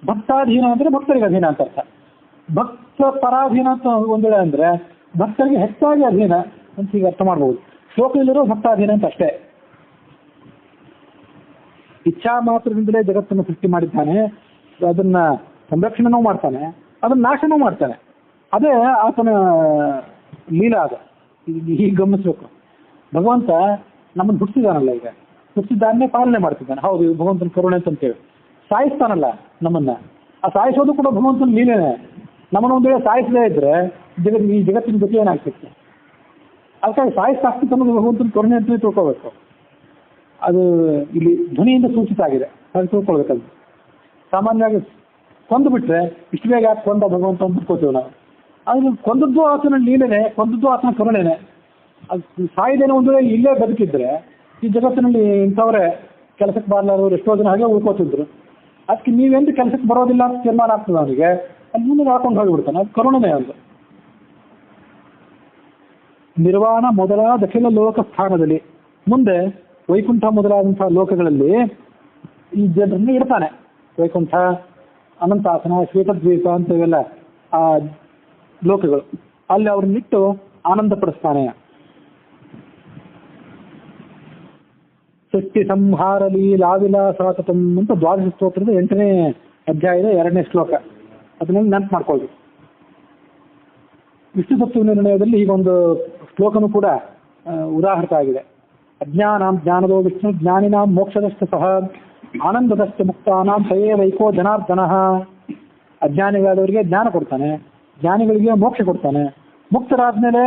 ಭಕ್ತಾಧೀನ ಅಂದ್ರೆ ಭಕ್ತರಿಗೆ ಅಧೀನ ಅಂತ ಅರ್ಥ. ಭಕ್ತ ಪರಾಧೀನ ಅಂತ ಒಂದ್ ವೇಳೆ ಅಂದ್ರೆ ಭಕ್ತರಿಗೆ ಹೆಚ್ಚಾಗಿ ಅಧೀನ ಅಂತ ಈಗ ಅರ್ಥ ಮಾಡ್ಬೋದು. ಶ್ಲೋಕದಲ್ಲಿರೋ ಭಕ್ತಾಧೀನ ಅಂತ ಅಷ್ಟೇ. ಇಚ್ಛಾ ಮಾತ್ರದಿಂದಲೇ ಜಗತ್ತನ್ನು ಸೃಷ್ಟಿ ಮಾಡಿದ್ದಾನೆ, ಅದನ್ನ ಸಂರಕ್ಷಣೆನೂ ಮಾಡ್ತಾನೆ, ಅದನ್ನ ನಾಶನೂ ಮಾಡ್ತಾನೆ. ಅದೇ ಆತನ ಲೀಲಾ. ಅದು ಹೀಗೆ ಗಮನಿಸ್ಬೇಕು. ಭಗವಂತ ನಮ್ಮನ್ನು ಹುಟ್ಟಿಸಿದಾನಲ್ಲ, ಈಗ ಹುಟ್ಟಿಸಿದ್ದಾನೆ, ಪಾಲನೆ ಮಾಡ್ತಿದ್ದಾನೆ. ಹೌದು, ಇದು ಭಗವಂತನ ಕರುಣೆ ಅಂತೇಳಿ. ಸಾಯಿಸ್ತಾನಲ್ಲ ನಮ್ಮನ್ನ, ಆ ಸಾಯಿಸೋದು ಕೂಡ ಭಗವಂತನ ಲೀಲೆನೆ. ನಮ್ಮನ್ನ ಒಂದ್ ವೇಳೆ ಸಾಯಿಸದೇ ಇದ್ರೆ ಈ ಜಗತ್ತಿನ ಗತಿ ಏನಾಗ್ತಿತ್ತು. ಅದಕ್ಕಾಗಿ ಸಾಯಿಸಾಕ್ತಿತ್ತು ಅನ್ನೋದು ಭಗವಂತನ ಕರುಣೆ ಅಂತ ತಿಳ್ಕೊಬೇಕು. ಅದು ಇಲ್ಲಿ ಧ್ವನಿಯಿಂದ ಸೂಚಿತ ಆಗಿದೆ, ಅದು ತಿಳ್ಕೊಳ್ಬೇಕದು. ಸಾಮಾನ್ಯವಾಗಿ ಕೊಂದು ಬಿಟ್ರೆ ಇಷ್ಟು ಬೇಗ ಯಾಕೆ ಕೊಂದ ಭಗವಂತ ಅಂತ ತಿಳ್ಕೊತೀವಿ ನಾವು. ಅದು ಕೊಂದದ್ದು ಆತನ ಲೀಲೆನೆ, ಕೊಂದದ್ದು ಆತನ ಕರುಣೆನೆ. ಅದು ಸಾಯಿದೇನೋ ಒಂದು ವೇಳೆ ಇಲ್ಲೇ ಬದುಕಿದ್ರೆ ಈ ಜಗತ್ತಿನಲ್ಲಿ ಇಂಥವರೇ ಕೆಲಸಕ್ಕೆ ಬರಲಾರವರು ಎಷ್ಟೋ ಜನ ಹಾಗೆ ಉಳ್ಕೋತಿದ್ರು. ಅದಕ್ಕೆ ನೀವೆಂದು ಕೆಲಸಕ್ಕೆ ಬರೋದಿಲ್ಲ ಅಂತ ತೀರ್ಮಾನ ಆಗ್ತದೆ ಅವನಿಗೆ, ಅಲ್ಲಿ ಮುಂದೆ ಹಾಕೊಂಡು ಹೋಗಿಬಿಡ್ತಾನೆ. ಅದು ಕರುಣೆನೇ ಒಂದು. ನಿರ್ವಾಣ ಮೊದಲಾದ ಅಖಿಲ ಲೋಕ ಸ್ಥಾನದಲ್ಲಿ ಮುಂದೆ ವೈಕುಂಠ ಮೊದಲಾದಂತಹ ಲೋಕಗಳಲ್ಲಿ ಈ ಜನರನ್ನು ಇಡ್ತಾನೆ. ವೈಕುಂಠ, ಅನಂತಾಸನ, ಶ್ವೇತದ್ವೀಪ ಅಂತ ಇವೆಲ್ಲ ಆ ಲೋಕಗಳು, ಅಲ್ಲಿ ಅವ್ರನ್ನಿಟ್ಟು ಆನಂದ ಪಡಿಸ್ತಾನೆ. ಸೃಷ್ಟಿ ಸಂಹಾರ ಲೀಲಾವಿಲಾಸಾತಂ ಅಂತ ದ್ವಾದಶ ಸ್ತೋತ್ರದ 8ನೇ ಅಧ್ಯಾಯದ 2ನೇ ಶ್ಲೋಕ, ಅದನ್ನೆಲ್ಲ ನೆನಪು ಮಾಡ್ಕೊಳ್ರಿ. ವಿಷ್ಣು ತತ್ವ ನಿರ್ಣಯದಲ್ಲಿ ಹೀಗೊಂದು ಶ್ಲೋಕನೂ ಕೂಡ ಉದಾಹರಿತ ಆಗಿದೆ. ಅಜ್ಞಾನಾಂ ಜ್ಞಾನದೋ ವಿಷ್ಣು ಜ್ಞಾನಿನಾಂ ಮೋಕ್ಷದಶ್ಚ ಸಹ ಆನಂದದಶ್ಚ ಮುಕ್ತಾನಾಂ ಸಯೇ ವೈಕೋ ಜನಾರ್ದನಃ. ಅಜ್ಞಾನಿಗಳಾದವರಿಗೆ ಜ್ಞಾನ ಕೊಡ್ತಾನೆ, ಜ್ಞಾನಿಗಳಿಗೆ ಮೋಕ್ಷ ಕೊಡ್ತಾನೆ. ಮುಕ್ತರಾದ್ಮೇಲೆ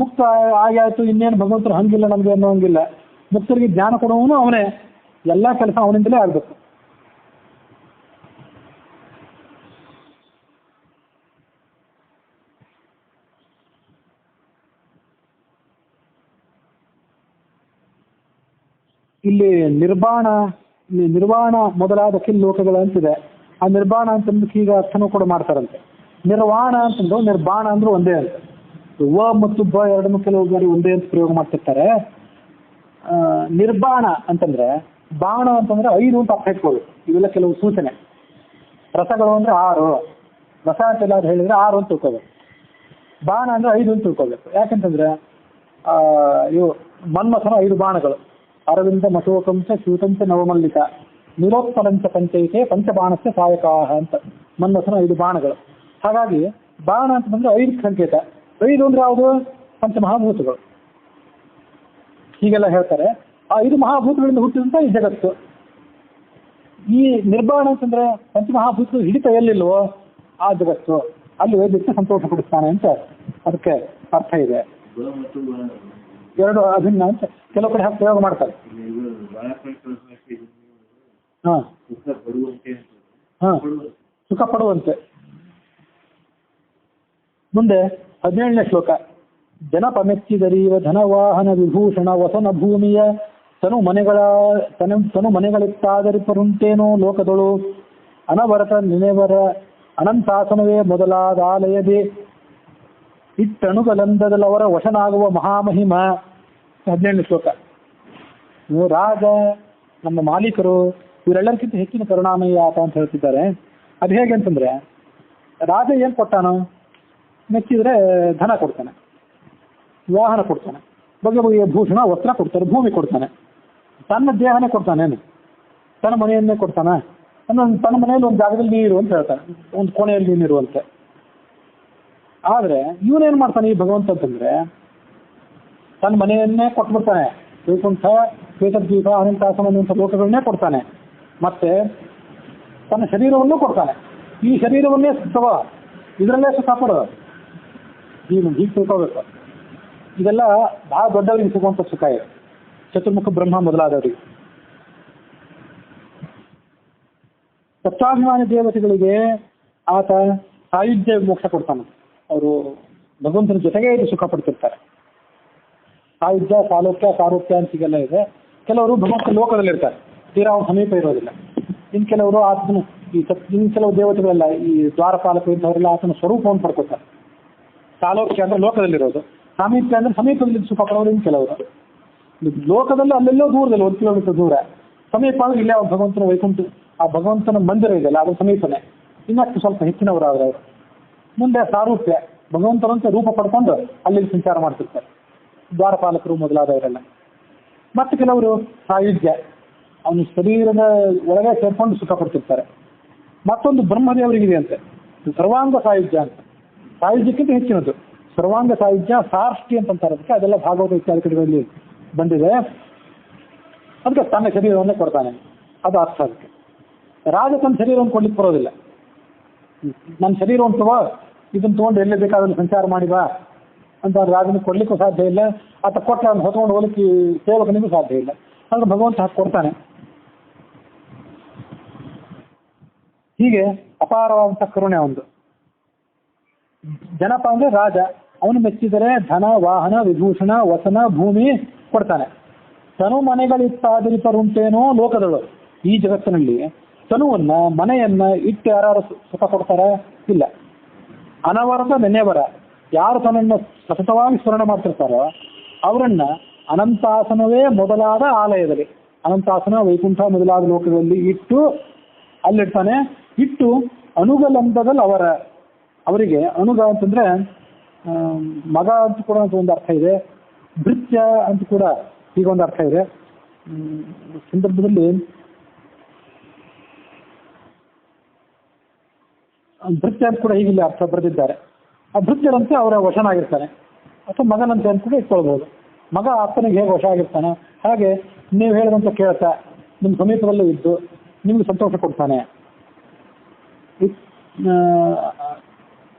ಮುಕ್ತ ಆಗಾಯ್ತು, ಇನ್ನೇನು ಭಗವಂತರು ಹಂಗಿಲ್ಲ ನಮಗೆ ಅನ್ನೋ ಹಂಗಿಲ್ಲ. ಮುಕ್ತರಿಗೆ ಜ್ಞಾನ ಕೊಡುವವನು ಅವನೇ, ಎಲ್ಲ ಕೆಲಸ ಅವನಿಂದಲೇ ಆಗಬೇಕು. ಇಲ್ಲಿ ನಿರ್ವಾಣ ಮೊದಲಾದ ಅಖಿಲ ಲೋಕಗಳು ಅಂತಿದೆ. ಆ ನಿರ್ವಾಣ ಅಂತಂದ್ರೆ ಈಗ ಅರ್ಥನೂ ಕೂಡ ಮಾಡ್ತಾರಂತೆ. ನಿರ್ವಾಣ ಅಂತಂದ್ರೆ ನಿರ್ಬಾಣ ಅಂದ್ರೆ ಒಂದೇ ಅಂತ. ವ ಮತ್ತು ಬ ಎರಡನ್ನೂ ಕೆಲವು ಬಾರಿ ಒಂದೇ ಅಂತ ಪ್ರಯೋಗ ಮಾಡ್ತಿರ್ತಾರೆ. ನಿರ್ಬಾಣ ಅಂತಂದ್ರೆ, ಬಾಣ ಅಂತಂದ್ರೆ 5 ಅಂತ ಅರ್ಥ ಇಟ್ಕೋಬೇಕು. ಇವೆಲ್ಲ ಕೆಲವು ಸೂಚನೆ. ರಸಗಳು ಅಂದ್ರೆ 6, ರಸ ಅಂತೆಲ್ಲ ಹೇಳಿದ್ರೆ 6 ಅಂತ ತಿಳ್ಕೋಬೇಕು. ಬಾಣ ಅಂದ್ರೆ 5 ಅಂತ ತಿಳ್ಕೋಬೇಕು. ಯಾಕಂತಂದ್ರೆ ಇವು ಮನ್ಮಥನ 5 ಬಾಣಗಳು. ಅರವಿಂದ ಮಶೋಕಂಚ ಶ್ಯೂತಂಚ ನವಮಲ್ಲಿಕ ನಿರೋತ್ಪಲಂಚ ಪಂಚೈಕೆ ಪಂಚಬಾಣಸ್ಯ ಸಾಯಕಾಹ ಅಂತ ಮನ್ಮಥನ 5 ಬಾಣಗಳು. ಹಾಗಾಗಿ ಬಾಣ ಅಂತ ಬಂದ್ರೆ 5 ಸಂಕೇತ. 5 ಅಂದ್ರೆ ಯಾವುದು? ಪಂಚಮಹಾಭೂತಗಳು. ಹೀಗೆಲ್ಲ ಹೇಳ್ತಾರೆ. ಆ 5 ಮಹಾಭೂತಗಳಿಂದ ಹುಟ್ಟಿದಂತ ಈ ಜಗತ್ತು. ಈ ನಿರ್ಬಾಣ ಅಂತಂದ್ರೆ ಪಂಚಮಹಾಭೂತಗಳು ಹಿಡಿತ ಎಲ್ಲಿಲ್ವೋ ಆ ಜಗತ್ತು, ಅಲ್ಲಿ ವೇದಕ್ಕೆ ಸಂತೋಷ ಪಡಿಸ್ತಾನೆ ಅಂತ ಅದಕ್ಕೆ ಅರ್ಥ ಇದೆ. 2 ಅಭಿನ್ನ ಅಂತ ಕೆಲವು ಕಡೆ ಹಾಕಿ ಪ್ರಯೋಗ ಮಾಡ್ತಾರೆ. ಸುಖ ಪಡುವಂತೆ. ಮುಂದೆ 17ನೇ ಶ್ಲೋಕ. ಜನಪಮೆಚ್ಚಿದರೀವ ಧನವಾಹನ ವಿಭೂಷಣ ವಸನ ಭೂಮಿಯ ತನು ಮನೆಗಳಿತ್ತಾದರಿ ಪರುಂಟೇನೋ ಲೋಕದಳು ಅನವರತ ನೆನೆವರ ಅನಂತಾಸನವೇ ಮೊದಲಾದ ಆಲಯದೇ ಇಟ್ಟಣುಗಲಂದದಲ್ಲವರ ವಶನಾಗುವ ಮಹಾಮಹಿಮ. 17ನೇ ಶ್ಲೋಕ. ರಾಜ, ನಮ್ಮ ಮಾಲೀಕರು ಇವರೆಲ್ಲರಿಗಿಂತ ಹೆಚ್ಚಿನ ಕರುಣಾಮಯ ಆತ ಅಂತ ಹೇಳ್ತಿದ್ದಾರೆ. ಅದು ಹೇಗೆ ಅಂತಂದ್ರೆ, ರಾಜ ಏನ್ ಕೊಟ್ಟಾನೋ ಮೆಚ್ಚಿದ್ರೆ ಧನ ಕೊಡ್ತಾನೆ, ವಾಹನ ಕೊಡ್ತಾನೆ, ಬಗೆ ಬಗೆಯ ಭೂಷಣ ವಸ್ತ್ರ ಕೊಡ್ತಾನೆ, ಭೂಮಿ ಕೊಡ್ತಾನೆ, ತನ್ನ ದೇಹನೇ ಕೊಡ್ತಾನೆ, ತನ್ನ ಮನೆಯನ್ನೇ ಕೊಡ್ತಾನೆ. ತನ್ನ ಮನೆಯಲ್ಲಿ ಒಂದು ಜಾಗದಲ್ಲಿ ನೀರು ಅಂತ ಹೇಳ್ತಾನೆ, ಒಂದು ಕೋಣೆಯಲ್ಲಿ ನೀರಿರುವಂತೆ. ಆದ್ರೆ ಇವನೇನ್ ಮಾಡ್ತಾನೆ ಈ ಭಗವಂತ ಅಂತಂದ್ರೆ, ತನ್ನ ಮನೆಯನ್ನೇ ಕೊಟ್ಬಿಡ್ತಾನೆ. ವೈಕುಂಠ, ಶ್ವೇತದ್ವೀಪ, ಅನಂತಾಸನ ಅನ್ನುವಂಥ ಲೋಕಗಳನ್ನೇ ಕೊಡ್ತಾನೆ. ಮತ್ತೆ ತನ್ನ ಶರೀರವನ್ನೂ ಕೊಡ್ತಾನೆ. ಈ ಶರೀರವನ್ನೇ ಸುಖವ, ಇದರಲ್ಲೇ ಸುಖ ಪಡೋ, ಹೀಗೆ ತಿಳ್ಕೋಬೇಕು. ಇದೆಲ್ಲ ಬಹಳ ದೊಡ್ಡವರಿಗೆ ಸಿಗುವಂಥ ಸುಖ ಇದೆ, ಚತುರ್ಮುಖ ಬ್ರಹ್ಮ ಮೊದಲಾದವರಿಗೆ. ಸತ್ವಾಭಿಮಾನಿ ದೇವತೆಗಳಿಗೆ ಆತ ಸಾಯುಜ್ಯ ಮೋಕ್ಷ ಕೊಡ್ತಾನೆ. ಅವರು ಭಗವಂತನ ಜೊತೆಗೆ ಇದು ಸುಖ ಪಡ್ತಿರ್ತಾರೆ. ಸಾಯುಜ್ಯ, ಸಾಲೋಕ್ಯ, ಸಾರೋಕ್ಯ ಅಂತ ಹೀಗೆಲ್ಲ ಇದೆ. ಕೆಲವರು ಭಗವಂತ ಲೋಕದಲ್ಲಿ ಇರ್ತಾರೆ, ತೀರಾ ಅವನ ಸಮೀಪ ಇರೋದಿಲ್ಲ. ಇನ್ನು ಕೆಲವರು ಆತನ ಇನ್ನು ಕೆಲವು ದೇವತೆಗಳೆಲ್ಲ ಈ ದ್ವಾರಪಾಲಕರು ಇಂಥವರೆಲ್ಲ ಆತನ ಸ್ವರೂಪವನ್ನು ಪಡ್ಕೊತಾರೆ. ಸಾಲೋಕ್ಯ ಅಂದ್ರೆ ಲೋಕದಲ್ಲಿರೋದು, ಸಾಮೀಪ್ಯ ಅಂದ್ರೆ ಸಮೀಪದಲ್ಲಿ ಸುಖ ಪಡೋರು. ಇನ್ನು ಕೆಲವರು ಲೋಕದಲ್ಲಿ ಅಲ್ಲೆಲ್ಲೋ ದೂರದಲ್ಲಿ 1 ಕಿಲೋಮೀಟರ್ ದೂರ, ಸಮೀಪ ಅಂದ್ರೆ ಇಲ್ಲೇ ಭಗವಂತನ ವೈಕುಂಠ ಆ ಭಗವಂತನ ಮಂದಿರ ಇದೆಯಲ್ಲ ಅದು ಸಮೀಪನೇ, ಇನ್ನಷ್ಟು ಸ್ವಲ್ಪ ಹೆಚ್ಚಿನವರಾದ್ರೆ ಅವರು. ಮುಂದೆ ಸಾರೂಪ್ಯ, ಭಗವಂತನಂತೆ ರೂಪ ಪಡ್ಕೊಂಡು ಅಲ್ಲಿ ಸಂಚಾರ ಮಾಡ್ತಿರ್ತಾರೆ ದ್ವಾರಪಾಲಕರು ಮೊದಲಾದವರೆಲ್ಲ. ಮತ್ತೆ ಕೆಲವರು ಸಾಯುಜ್ಯ, ಅವನ ಶರೀರದ ಒಳಗೆ ಸೇರ್ಕೊಂಡು ಸುಖ ಪಡ್ತಿರ್ತಾರೆ. ಮತ್ತೊಂದು ಬ್ರಹ್ಮದೇವರಿಗಿದೆ ಅಂತೆ, ಸರ್ವಾಂಗ ಸಾಯುಜ್ಯ ಅಂತ. ಸಾಯುಜ್ಯಕ್ಕಿಂತ ಹೆಚ್ಚಿನದು ಸರ್ವಾಂಗ ಸಾಯುಜ್ಯ, ಸಾರ್ಷ್ಟಿ ಅಂತಂತಾರೆ ಅದಕ್ಕೆ. ಅದೆಲ್ಲ ಭಾಗವತ ಇತ್ಯಾದಿ ಕಡೆಗಳಲ್ಲಿ ಬಂದಿದೆ. ಅದಕ್ಕೆ ತನ್ನ ಶರೀರವನ್ನೇ ಕೊಡ್ತಾನೆ, ಅದು ಅರ್ಥ. ಅದಕ್ಕೆ ರಾಜ ತನ್ನ ಶರೀರವನ್ನು ಕೊಡ್ಲಿಕ್ಕೆ ಬರೋದಿಲ್ಲ. ನನ್ನ ಶರೀರವನ್ನು ತಗೋ, ಇದನ್ನ ತೊಗೊಂಡು ಎಲ್ಲಿ ಬೇಕಾದ್ರೂ ಸಂಚಾರ ಮಾಡಿ ಬಾ ಅಂತ ರಾಜನಿಗೆ ಕೊಡ್ಲಿಕ್ಕೂ ಸಾಧ್ಯ ಇಲ್ಲ, ಆತ ಕೊಟ್ಟರೆ ಅವ್ನು ಹೊತ್ಕೊಂಡು ಹೋಗ್ಲಿಕ್ಕೆ ಸೇವಕನಿಗೂ ಸಾಧ್ಯ ಇಲ್ಲ. ಆದ್ರೆ ಭಗವಂತ ಹಾಕಿ ಕೊಡ್ತಾನೆ. ಹೀಗೆ ಅಪಾರವಾದಂಥ ಕರುಣೆ ಒಂದು. ಜನಪ ಅಂದ್ರೆ ರಾಜ, ಅವನು ಮೆಚ್ಚಿದರೆ ಧನ, ವಾಹನ, ವಿಭೂಷಣ, ವಸನ, ಭೂಮಿ ಕೊಡ್ತಾನೆ. ತನು ಮನೆಗಳಿತ್ತಾದರಿಪರುಂಟೇನೋ ಲೋಕದಳು. ಈ ಜಗತ್ತಿನಲ್ಲಿ ತನುವನ್ನ, ಮನೆಯನ್ನ ಇಟ್ಟು ಯಾರು ಸುಖ ಕೊಡ್ತಾರ? ಇಲ್ಲ. ಅನವರತ ನೆನೆವರ, ಯಾರು ತನ್ನನ್ನು ಸತತವಾಗಿ ಸ್ಮರಣೆ ಮಾಡ್ತಿರ್ತಾರೋ ಅವರನ್ನ ಅನಂತಾಸನವೇ ಮೊದಲಾದ ಆಲಯದಲ್ಲಿ, ಅನಂತಾಸನ, ವೈಕುಂಠ ಮೊದಲಾದ ಲೋಕಗಳಲ್ಲಿ ಇಟ್ಟು ಅಲ್ಲಿಡ್ತಾನೆ. ಇಟ್ಟು ಅನುಗಲಂಬದಲ್ಲಿ ಅವರಿಗೆ ಅನುಗ ಅಂತಂದ್ರೆ ಮಗ ಅಂತ ಕೂಡ ಒಂದು ಅರ್ಥ ಇದೆ, ಭೃತ್ಯ ಅಂತ ಕೂಡ ಹೀಗೊಂದು ಅರ್ಥ ಇದೆ. ಸಂದರ್ಭದಲ್ಲಿ ಭೃತ್ಯ ಅಂತ ಕೂಡ ಹೀಗಿಲ್ಲ ಅರ್ಥ ಬರೆದಿದ್ದಾರೆ. ಆ ಭೃತ್ಯರಂತೆ ಅವರ ವಶನಾಗಿರ್ತಾನೆ, ಅಥವಾ ಮಗನಂತೆ ಅಂತ ಕೂಡ ಇಟ್ಕೊಳ್ಬಹುದು. ಮಗ ಅಪ್ಪನಿಗೆ ಹೇಗೆ ವಶ ಆಗಿರ್ತಾನೆ ಹಾಗೆ ನೀವು ಹೇಳಿದಂತ ಕೇಳ್ತಾ ನಿಮ್ಮ ಸಮೀಪದಲ್ಲೇ ಇದ್ದು ನಿಮ್ಗೆ ಸಂತೋಷ ಕೊಡ್ತಾನೆ.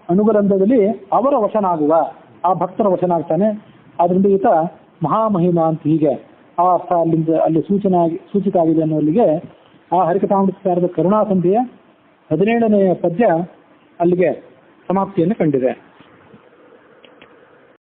ಅನುಗರಂಧದಲ್ಲಿ ಅವರ ವಶನಾಗುವ, ಆ ಭಕ್ತರ ವಶನಾಗ್ತಾನೆ. ಆದ್ರಿಂದ ಈತ ಮಹಾಮಹಿಮ ಅಂತ ಹೀಗೆ ಆ ಅರ್ಥ ಅಲ್ಲಿ ಸೂಚಿತ ಆಗಿದೆ ಅನ್ನೋಲ್ಲಿಗೆ ಆ ಹರಿಕಥಾಮೃತಸಾರದ ಕರುಣಾಸಂಧಿಯ 17ನೇ ಪದ್ಯ ಅಲ್ಲಿಗೆ ಸಮಾಪ್ತಿಯನ್ನು ಕಂಡಿದೆ.